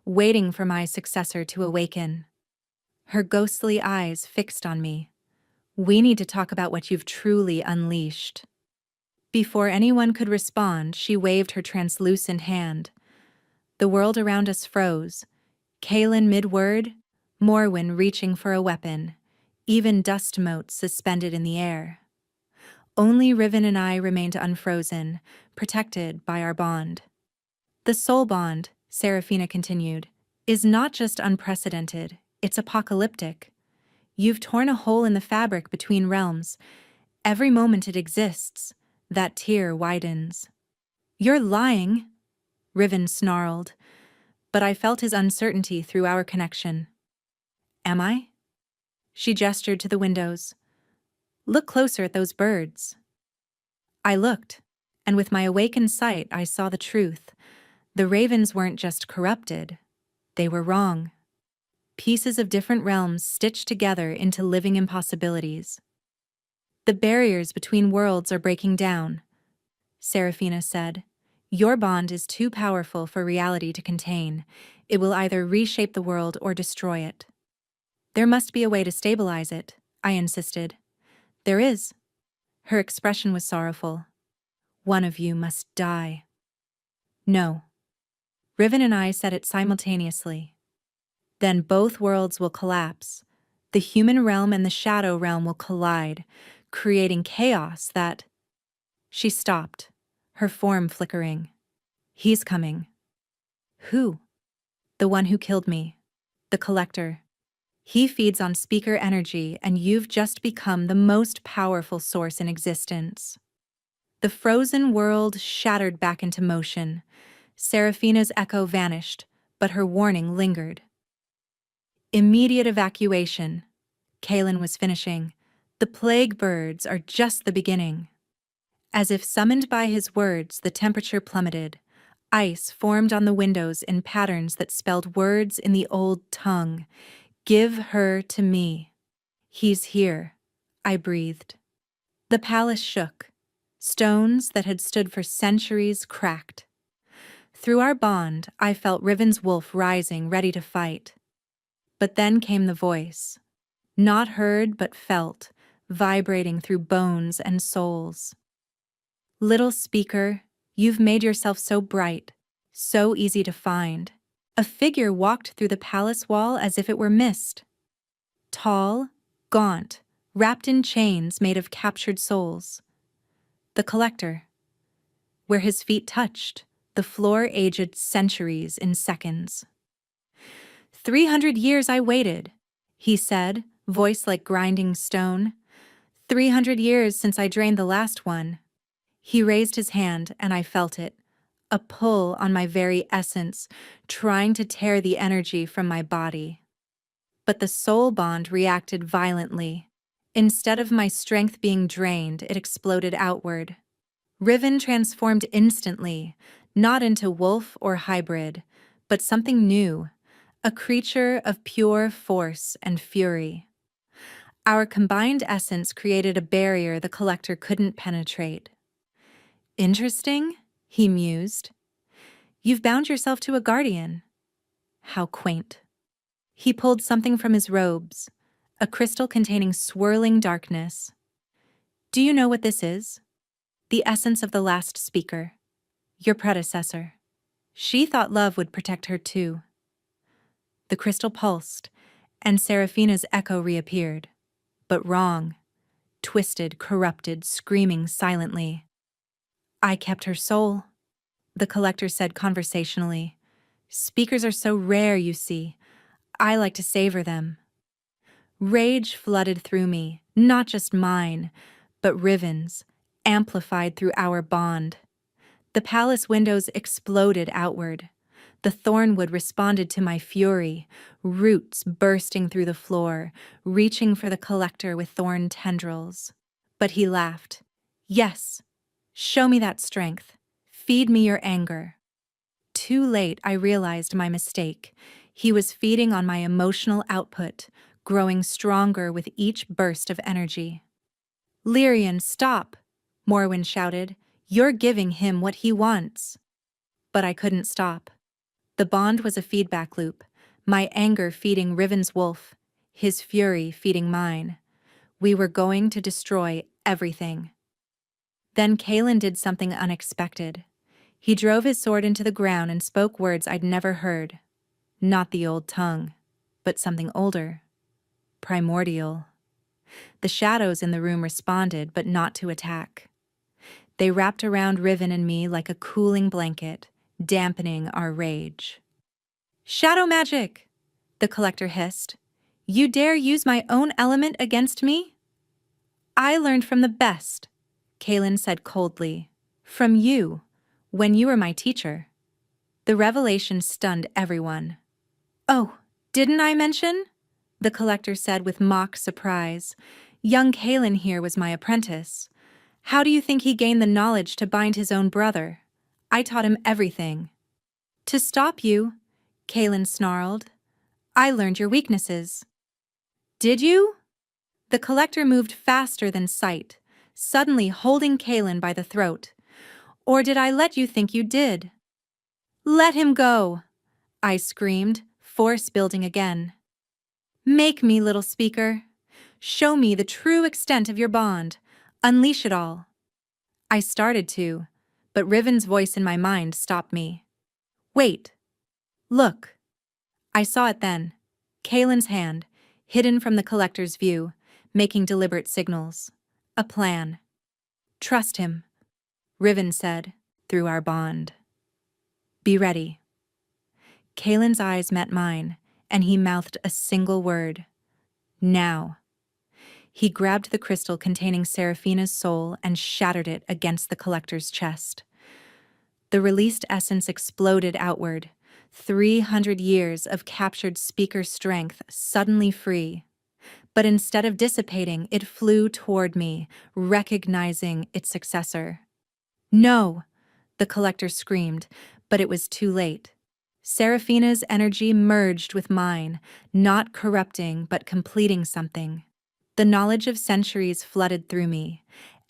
waiting for my successor to awaken. Her ghostly eyes fixed on me. We need to talk about what you've truly unleashed. Before anyone could respond, she waved her translucent hand. The world around us froze. Kalen mid-word, Morwen reaching for a weapon, even dust motes suspended in the air. Only Riven and I remained unfrozen, protected by our bond. The soul bond, Seraphina continued, is not just unprecedented, it's apocalyptic. You've torn a hole in the fabric between realms. Every moment it exists, that tear widens. You're lying, Riven snarled, but I felt his uncertainty through our connection. Am I? She gestured to the windows. Look closer at those birds. I looked, and with my awakened sight I saw the truth. The ravens weren't just corrupted, they were wrong. Pieces of different realms stitched together into living impossibilities. The barriers between worlds are breaking down. Seraphina said. Your bond is too powerful for reality to contain. It will either reshape the world or destroy it. There must be a way to stabilize it, I insisted. There is. Her expression was sorrowful. One of you must die. No. Riven and I said it simultaneously. Then both worlds will collapse. The human realm and the shadow realm will collide, creating chaos that... She stopped, her form flickering. He's coming. Who? The one who killed me. The collector. He feeds on speaker energy, and you've just become the most powerful source in existence. The frozen world shattered back into motion. Seraphina's echo vanished, but her warning lingered. Immediate evacuation. Kaelin was finishing. The plague birds are just the beginning. As if summoned by his words, the temperature plummeted. Ice formed on the windows in patterns that spelled words in the old tongue. Give her to me. He's here, I breathed. The palace shook. Stones that had stood for centuries cracked. Through our bond, I felt Riven's wolf rising, ready to fight. But then came the voice. Not heard but felt, vibrating through bones and souls. Little speaker, you've made yourself so bright, so easy to find. A figure walked through the palace wall as if it were mist. Tall, gaunt, wrapped in chains made of captured souls. The collector. Where his feet touched, the floor aged centuries in seconds. 300 years I waited, he said, voice like grinding stone. 300 years since I drained the last one. He raised his hand, and I felt it. A pull on my very essence, trying to tear the energy from my body. But the soul bond reacted violently. Instead of my strength being drained, it exploded outward. Riven transformed instantly, not into wolf or hybrid, but something new, a creature of pure force and fury. Our combined essence created a barrier the collector couldn't penetrate. Interesting, he mused. You've bound yourself to a guardian. How quaint. He pulled something from his robes, a crystal containing swirling darkness. Do you know what this is? The essence of the last speaker. Your predecessor. She thought love would protect her too. The crystal pulsed, and Seraphina's echo reappeared. But wrong. Twisted, corrupted, screaming silently. I kept her soul, the collector said conversationally. Speakers are so rare, you see. I like to savor them. Rage flooded through me, not just mine, but Riven's, amplified through our bond. The palace windows exploded outward. The thornwood responded to my fury, roots bursting through the floor, reaching for the collector with thorn tendrils. But he laughed. Yes, show me that strength. Feed me your anger. Too late, I realized my mistake. He was feeding on my emotional output, growing stronger with each burst of energy. Lyrian, stop, Morwen shouted. You're giving him what he wants. But I couldn't stop. The bond was a feedback loop, my anger feeding Riven's wolf, his fury feeding mine. We were going to destroy everything. Then Kaelin did something unexpected. He drove his sword into the ground and spoke words I'd never heard. Not the old tongue, but something older. Primordial. The shadows in the room responded, but not to attack. They wrapped around Riven and me like a cooling blanket, dampening our rage. Shadow magic! The collector hissed. You dare use my own element against me? I learned from the best, Kaelin said coldly. From you, when you were my teacher. The revelation stunned everyone. Oh, didn't I mention? The collector said with mock surprise. Young Kaelin here was my apprentice. How do you think he gained the knowledge to bind his own brother? I taught him everything. To stop you, Kaelin snarled. I learned your weaknesses. Did you? The collector moved faster than sight, suddenly holding Kaelin by the throat. Or did I let you think you did? Let him go, I screamed, force building again. Make me, little speaker. Show me the true extent of your bond. Unleash it all. I started to, but Riven's voice in my mind stopped me. Wait. Look. I saw it then. Kalen's hand, hidden from the collector's view, making deliberate signals. A plan. Trust him, Riven said, through our bond. Be ready. Kalen's eyes met mine, and he mouthed a single word. Now. He grabbed the crystal containing Seraphina's soul and shattered it against the collector's chest. The released essence exploded outward, 300 years of captured speaker strength suddenly free. But instead of dissipating, it flew toward me, recognizing its successor. No, the collector screamed, but it was too late. Seraphina's energy merged with mine, not corrupting but completing something. The knowledge of centuries flooded through me.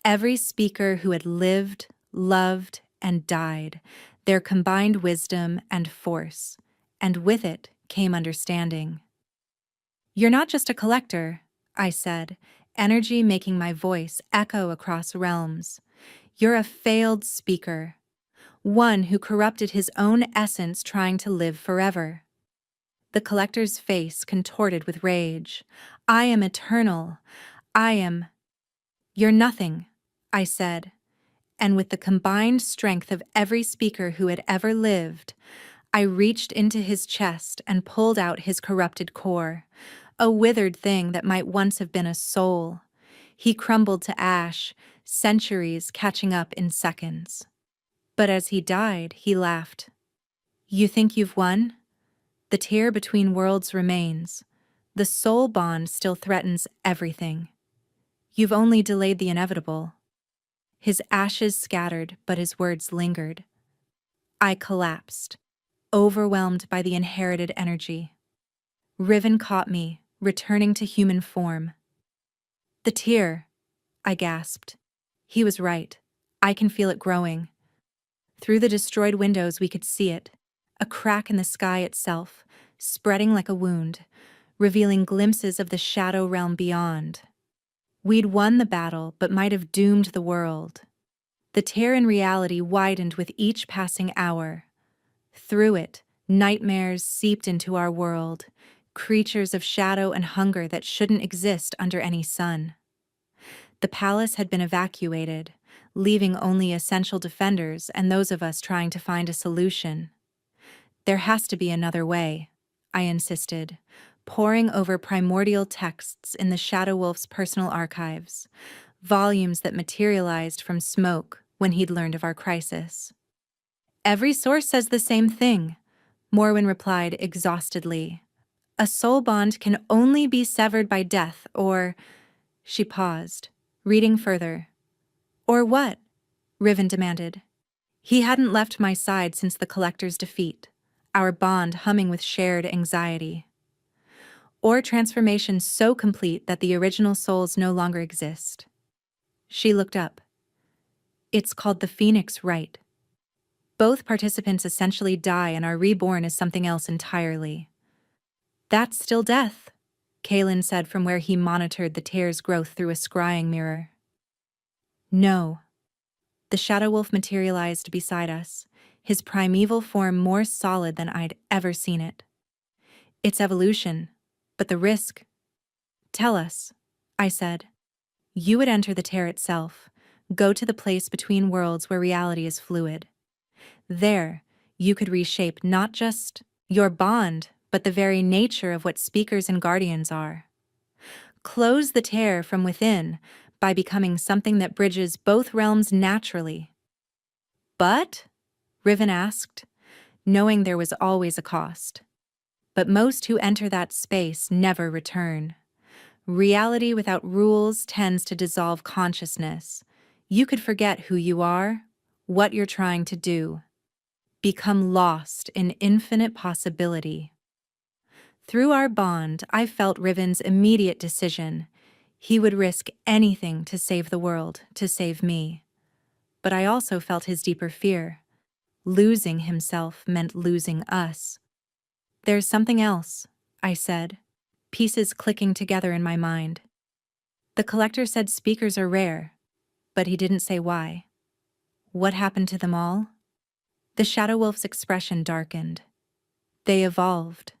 Every speaker who had lived, loved, and died, their combined wisdom and force, and with it came understanding. You're not just a collector, I said, energy making my voice echo across realms. You're a failed speaker, one who corrupted his own essence trying to live forever. The collector's face contorted with rage. I am eternal. You're nothing, I said, and with the combined strength of every speaker who had ever lived, I reached into his chest and pulled out his corrupted core, a withered thing that might once have been a soul. He crumbled to ash, centuries catching up in seconds. But as he died, he laughed. You think you've won? The tear between worlds remains. The soul bond still threatens everything. You've only delayed the inevitable. His ashes scattered, but his words lingered. I collapsed, overwhelmed by the inherited energy. Riven caught me, returning to human form. The tear, I gasped. He was right. I can feel it growing. Through the destroyed windows we could see it, a crack in the sky itself, spreading like a wound, revealing glimpses of the shadow realm beyond. We'd won the battle, but might have doomed the world. The tear in reality widened with each passing hour. Through it, nightmares seeped into our world, creatures of shadow and hunger that shouldn't exist under any sun. The palace had been evacuated, leaving only essential defenders and those of us trying to find a solution. There has to be another way, I insisted, poring over primordial texts in the Shadow Wolf's personal archives, volumes that materialized from smoke when he'd learned of our crisis. Every source says the same thing, Morwen replied exhaustedly. A soul bond can only be severed by death or... She paused, reading further. Or what? Riven demanded. He hadn't left my side since the collector's defeat, our bond humming with shared anxiety. Or transformation so complete that the original souls no longer exist. She looked up. It's called the Phoenix Rite. Both participants essentially die and are reborn as something else entirely. That's still death, Kalen said from where he monitored the tear's growth through a scrying mirror. No. The Shadow Wolf materialized beside us, his primeval form more solid than I'd ever seen it. It's evolution, but the risk... Tell us, I said. You would enter the tear itself, go to the place between worlds where reality is fluid. There, you could reshape not just your bond, but the very nature of what speakers and guardians are. Close the tear from within by becoming something that bridges both realms naturally. But? Riven asked, knowing there was always a cost. But most who enter that space never return. Reality without rules tends to dissolve consciousness. You could forget who you are, what you're trying to do. Become lost in infinite possibility. Through our bond, I felt Riven's immediate decision. He would risk anything to save the world, to save me. but I also felt his deeper fear. Losing himself meant losing us. There's something else, I said, pieces clicking together in my mind. The collector said speakers are rare, but he didn't say why. What happened to them all? The Shadow Wolf's expression darkened. They evolved.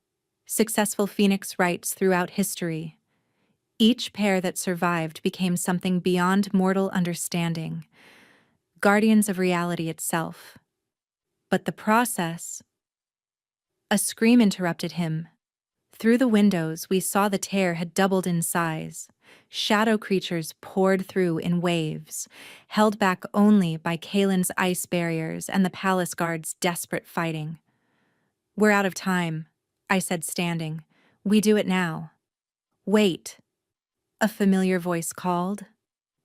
Successful phoenix rites throughout history. Each pair that survived became something beyond mortal understanding, guardians of reality itself. But the process... A scream interrupted him. Through the windows, we saw the tear had doubled in size. Shadow creatures poured through in waves, held back only by Kalen's ice barriers and the palace guards' desperate fighting. "We're out of time," I said, standing. "We do it now." "Wait," a familiar voice called.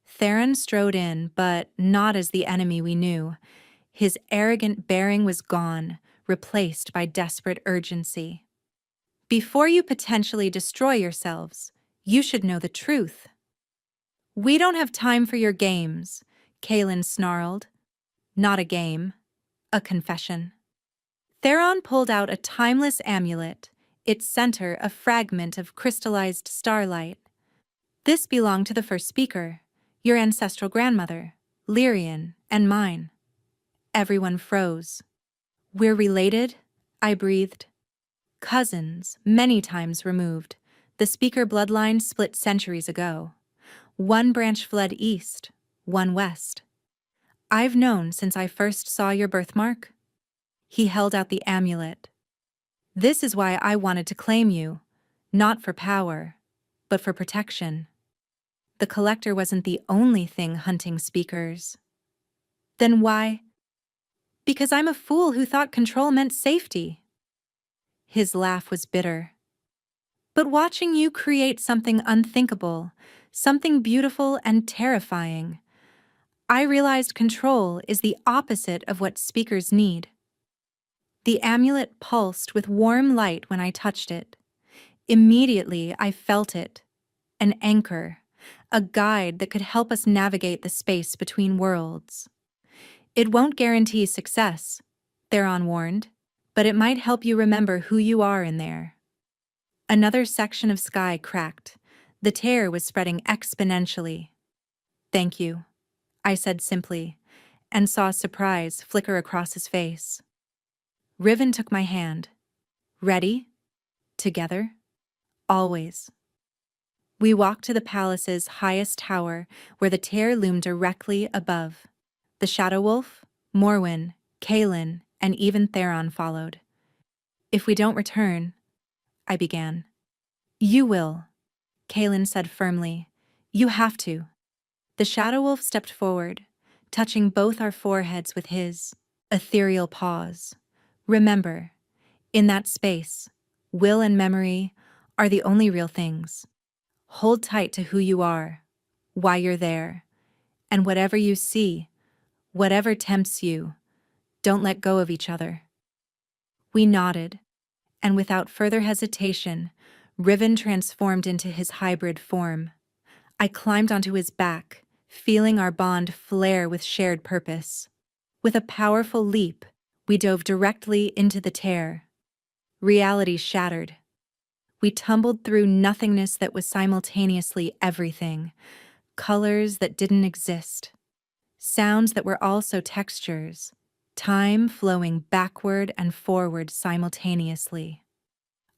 Theron strode in, but not as the enemy we knew. His arrogant bearing was gone, replaced by desperate urgency. "Before you potentially destroy yourselves, you should know the truth." "We don't have time for your games," Kalen snarled. "Not a game, a confession." Theron pulled out a timeless amulet, its center a fragment of crystallized starlight. "This belonged to the first speaker, your ancestral grandmother, Lyrian, and mine." Everyone froze. "We're related?" I breathed. "Cousins, many times removed. The speaker bloodline split centuries ago. One branch fled east, one west. I've known since I first saw your birthmark." He held out the amulet. "This is why I wanted to claim you, not for power, but for protection." The collector wasn't the only thing hunting speakers. "Then why?" "Because I'm a fool who thought control meant safety." His laugh was bitter. "But watching you create something unthinkable, something beautiful and terrifying, I realized control is the opposite of what speakers need." The amulet pulsed with warm light when I touched it. Immediately, I felt it. An anchor, a guide that could help us navigate the space between worlds. "It won't guarantee success," Theron warned, "but it might help you remember who you are in there." Another section of sky cracked. The tear was spreading exponentially. "Thank you," I said simply, and saw surprise flicker across his face. Riven took my hand. "Ready? Together? Always." We walked to the palace's highest tower, where the tear loomed directly above. The Shadow Wolf, Morwen, Kalen, and even Theron followed. "If we don't return," I began. "You will," Kalen said firmly. "You have to." The Shadow Wolf stepped forward, touching both our foreheads with his. Ethereal pause. "Remember, in that space, will and memory are the only real things. Hold tight to who you are, why you're there, and whatever you see, whatever tempts you, don't let go of each other." We nodded, and without further hesitation, Riven transformed into his hybrid form. I climbed onto his back, feeling our bond flare with shared purpose. With a powerful leap, we dove directly into the tear. Reality shattered. We tumbled through nothingness that was simultaneously everything, colors that didn't exist, sounds that were also textures, time flowing backward and forward simultaneously.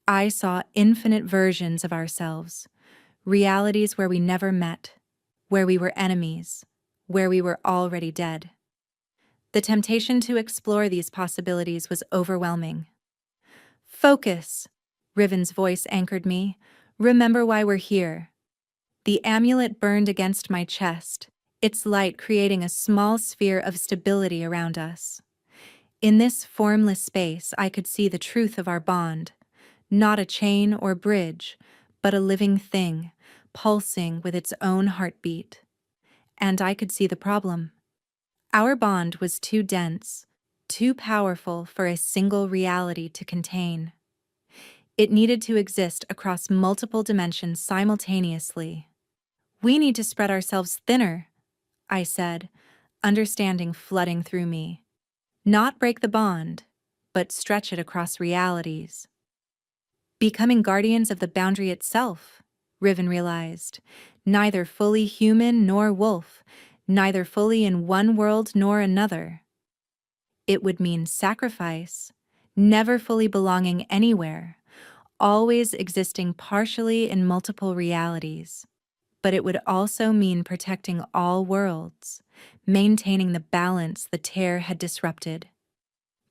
I saw infinite versions of ourselves, realities where we never met, where we were enemies, where we were already dead. The temptation to explore these possibilities was overwhelming. "Focus," Riven's voice anchored me. "Remember why we're here." The amulet burned against my chest, its light creating a small sphere of stability around us. In this formless space, I could see the truth of our bond, not a chain or bridge, but a living thing, pulsing with its own heartbeat. And I could see the problem. Our bond was too dense, too powerful for a single reality to contain. It needed to exist across multiple dimensions simultaneously. "We need to spread ourselves thinner," I said, understanding flooding through me. Not break the bond, but stretch it across realities. Becoming guardians of the boundary itself, Riven realized. Neither fully human nor wolf, neither fully in one world nor another. It would mean sacrifice, never fully belonging anywhere, always existing partially in multiple realities. But it would also mean protecting all worlds, maintaining the balance the tear had disrupted.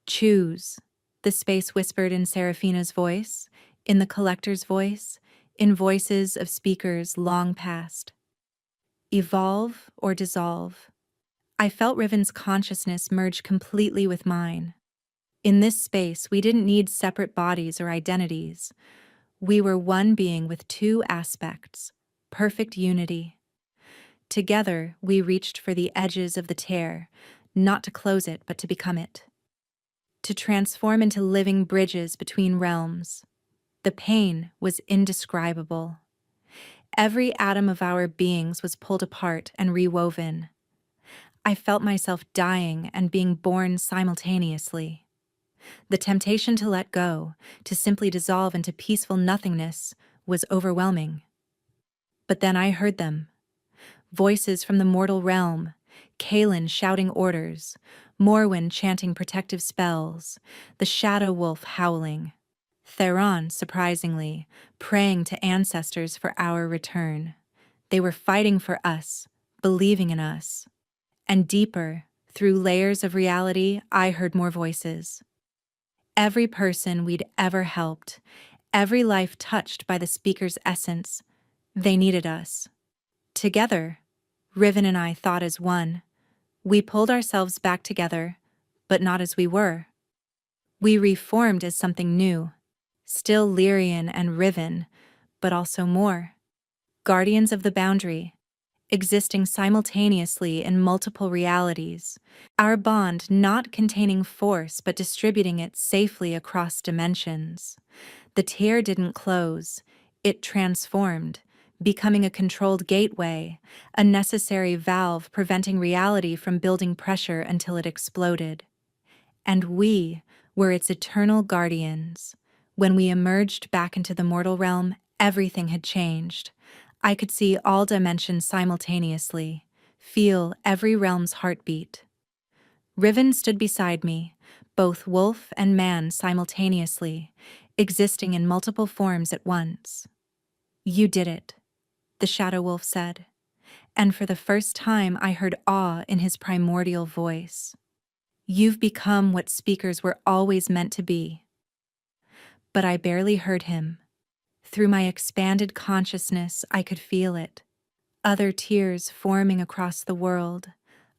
Choose, the space whispered in Seraphina's voice, in the collector's voice, in voices of speakers long past. Evolve or dissolve. I felt Riven's consciousness merge completely with mine. In this space, we didn't need separate bodies or identities. We were one being with two aspects, perfect unity. Together, we reached for the edges of the tear, not to close it, but to become it. To transform into living bridges between realms. The pain was indescribable. Every atom of our beings was pulled apart and rewoven. I felt myself dying and being born simultaneously. The temptation to let go, to simply dissolve into peaceful nothingness, was overwhelming. But then I heard them. Voices from the mortal realm, Kaelin shouting orders, Morwen chanting protective spells, the shadow wolf howling. Theron, surprisingly, praying to ancestors for our return. They were fighting for us, believing in us. And deeper, through layers of reality, I heard more voices. Every person we'd ever helped, every life touched by the speaker's essence, they needed us. Together, Riven and I thought as one. We pulled ourselves back together, but not as we were. We reformed as something new. Still Lyrian and Riven, but also more. Guardians of the boundary, existing simultaneously in multiple realities. Our bond not containing force but distributing it safely across dimensions. The tear didn't close, it transformed, becoming a controlled gateway, a necessary valve preventing reality from building pressure until it exploded. And we were its eternal guardians. When we emerged back into the mortal realm, everything had changed. I could see all dimensions simultaneously, feel every realm's heartbeat. Riven stood beside me, both wolf and man simultaneously, existing in multiple forms at once. You did it, the shadow wolf said, and for the first time I heard awe in his primordial voice. You've become what speakers were always meant to be. But I barely heard him. Through my expanded consciousness, I could feel it. Other tears forming across the world,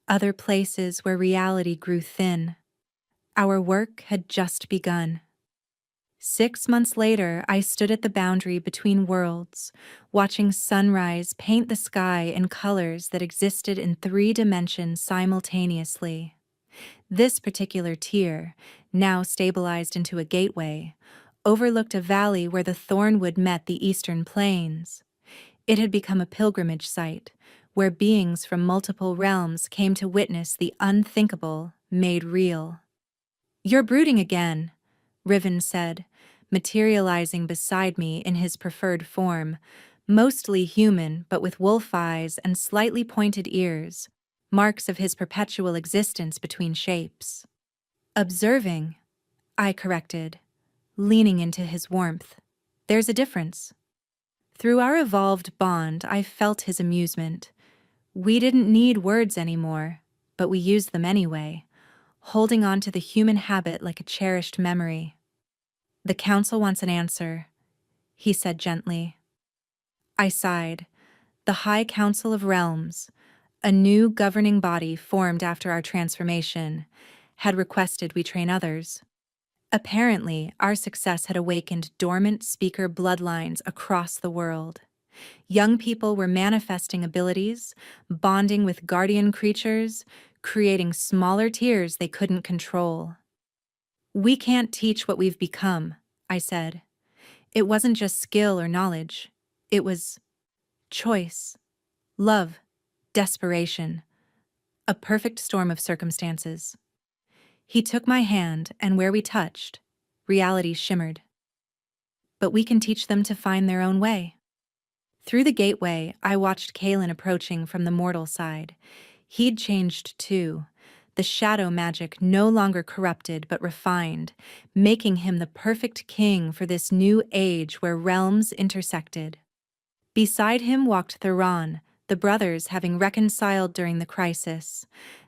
other places where reality grew thin. Our work had just begun. 6 months later, I stood at the boundary between worlds, watching sunrise paint the sky in colors that existed in 3 dimensions simultaneously. This particular tier, now stabilized into a gateway, overlooked a valley where the Thornwood met the eastern plains. It had become a pilgrimage site, where beings from multiple realms came to witness the unthinkable made real. You're brooding again, Riven said, materializing beside me in his preferred form, mostly human but with wolf eyes and slightly pointed ears, marks of his perpetual existence between shapes. Observing, I corrected, leaning into his warmth. There's a difference. Through our evolved bond, I felt his amusement. We didn't need words anymore, but we used them anyway, holding on to the human habit like a cherished memory. The council wants an answer, he said gently. I sighed. The High Council of Realms, a new governing body formed after our transformation, had requested we train others. Apparently, our success had awakened dormant speaker bloodlines across the world. Young people were manifesting abilities, bonding with guardian creatures, creating smaller tiers they couldn't control. We can't teach what we've become, I said. It wasn't just skill or knowledge. It was choice, love, desperation. A perfect storm of circumstances. He took my hand, and where we touched, reality shimmered. But we can teach them to find their own way. Through the gateway, I watched Kalen approaching from the mortal side. He'd changed too. The shadow magic no longer corrupted but refined, making him the perfect king for this new age where realms intersected. Beside him walked Theron, the brothers having reconciled during the crisis.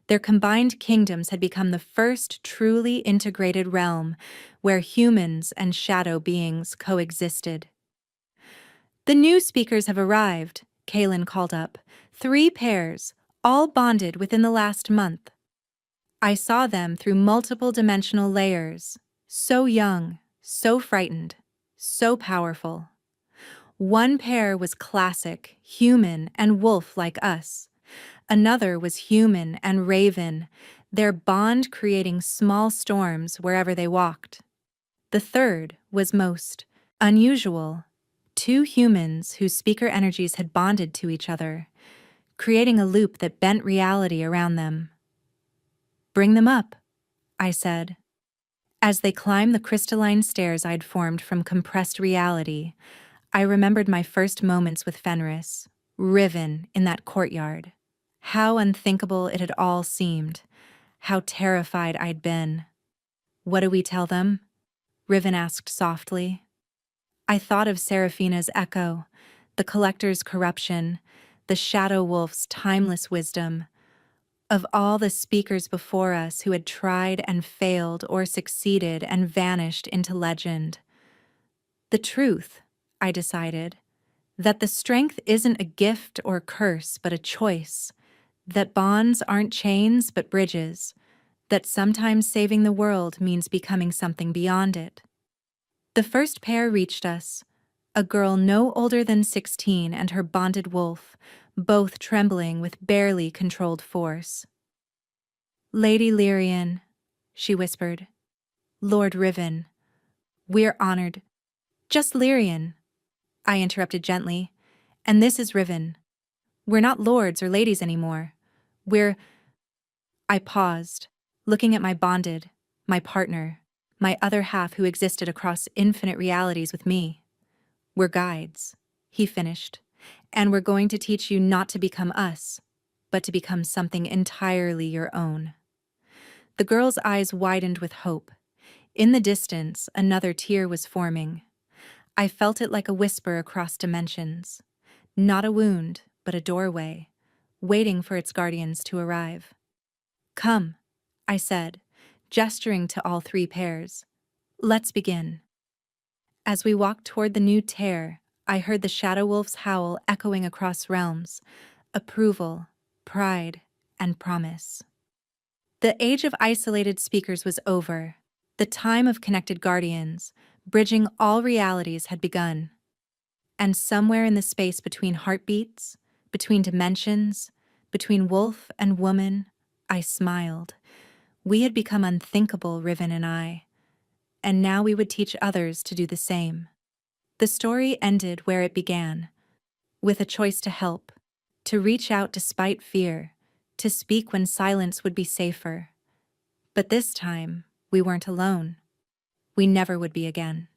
Their combined kingdoms had become the first truly integrated realm, where humans and shadow beings coexisted. "The new speakers have arrived," Kalen called up. 3 pairs, all bonded within the last month. I saw them through multiple dimensional layers. So young, so frightened, so powerful. One pair was classic, human, and wolf like us. Another was human and raven, their bond creating small storms wherever they walked. The third was most unusual. 2 humans whose speaker energies had bonded to each other, creating a loop that bent reality around them. "Bring them up," I said. As they climbed the crystalline stairs I'd formed from compressed reality, I remembered my first moments with Fenris, riven in that courtyard. How unthinkable it had all seemed. How terrified I'd been. "What do we tell them?" Riven asked softly. I thought of Seraphina's echo, the collector's corruption, the shadow wolf's timeless wisdom, of all the speakers before us who had tried and failed or succeeded and vanished into legend. The truth, I decided, that the strength isn't a gift or curse but a choice, that bonds aren't chains but bridges, that sometimes saving the world means becoming something beyond it. The first pair reached us, a girl no older than 16 and her bonded wolf, both trembling with barely controlled force. "Lady Lyrian," she whispered. "Lord Riven, we're honored." "Just Lyrian," I interrupted gently. "And this is Riven. We're not lords or ladies anymore. We're—" I paused, looking at my bonded, my partner, my other half who existed across infinite realities with me. "We're guides," he finished, "and we're going to teach you not to become us, but to become something entirely your own." The girl's eyes widened with hope. In the distance, another tier was forming. I felt it like a whisper across dimensions. Not a wound, but a doorway, waiting for its guardians to arrive. "Come," I said, gesturing to all 3 pairs. "Let's begin." As we walked toward the new tear, I heard the shadow wolf's howl echoing across realms, approval, pride, and promise. The age of isolated speakers was over. The time of connected guardians, bridging all realities, had begun. And somewhere in the space between heartbeats, between dimensions, between wolf and woman, I smiled. We had become unthinkable, Riven and I, and now we would teach others to do the same. The story ended where it began, with a choice to help, to reach out despite fear, to speak when silence would be safer. But this time, we weren't alone. We never would be again.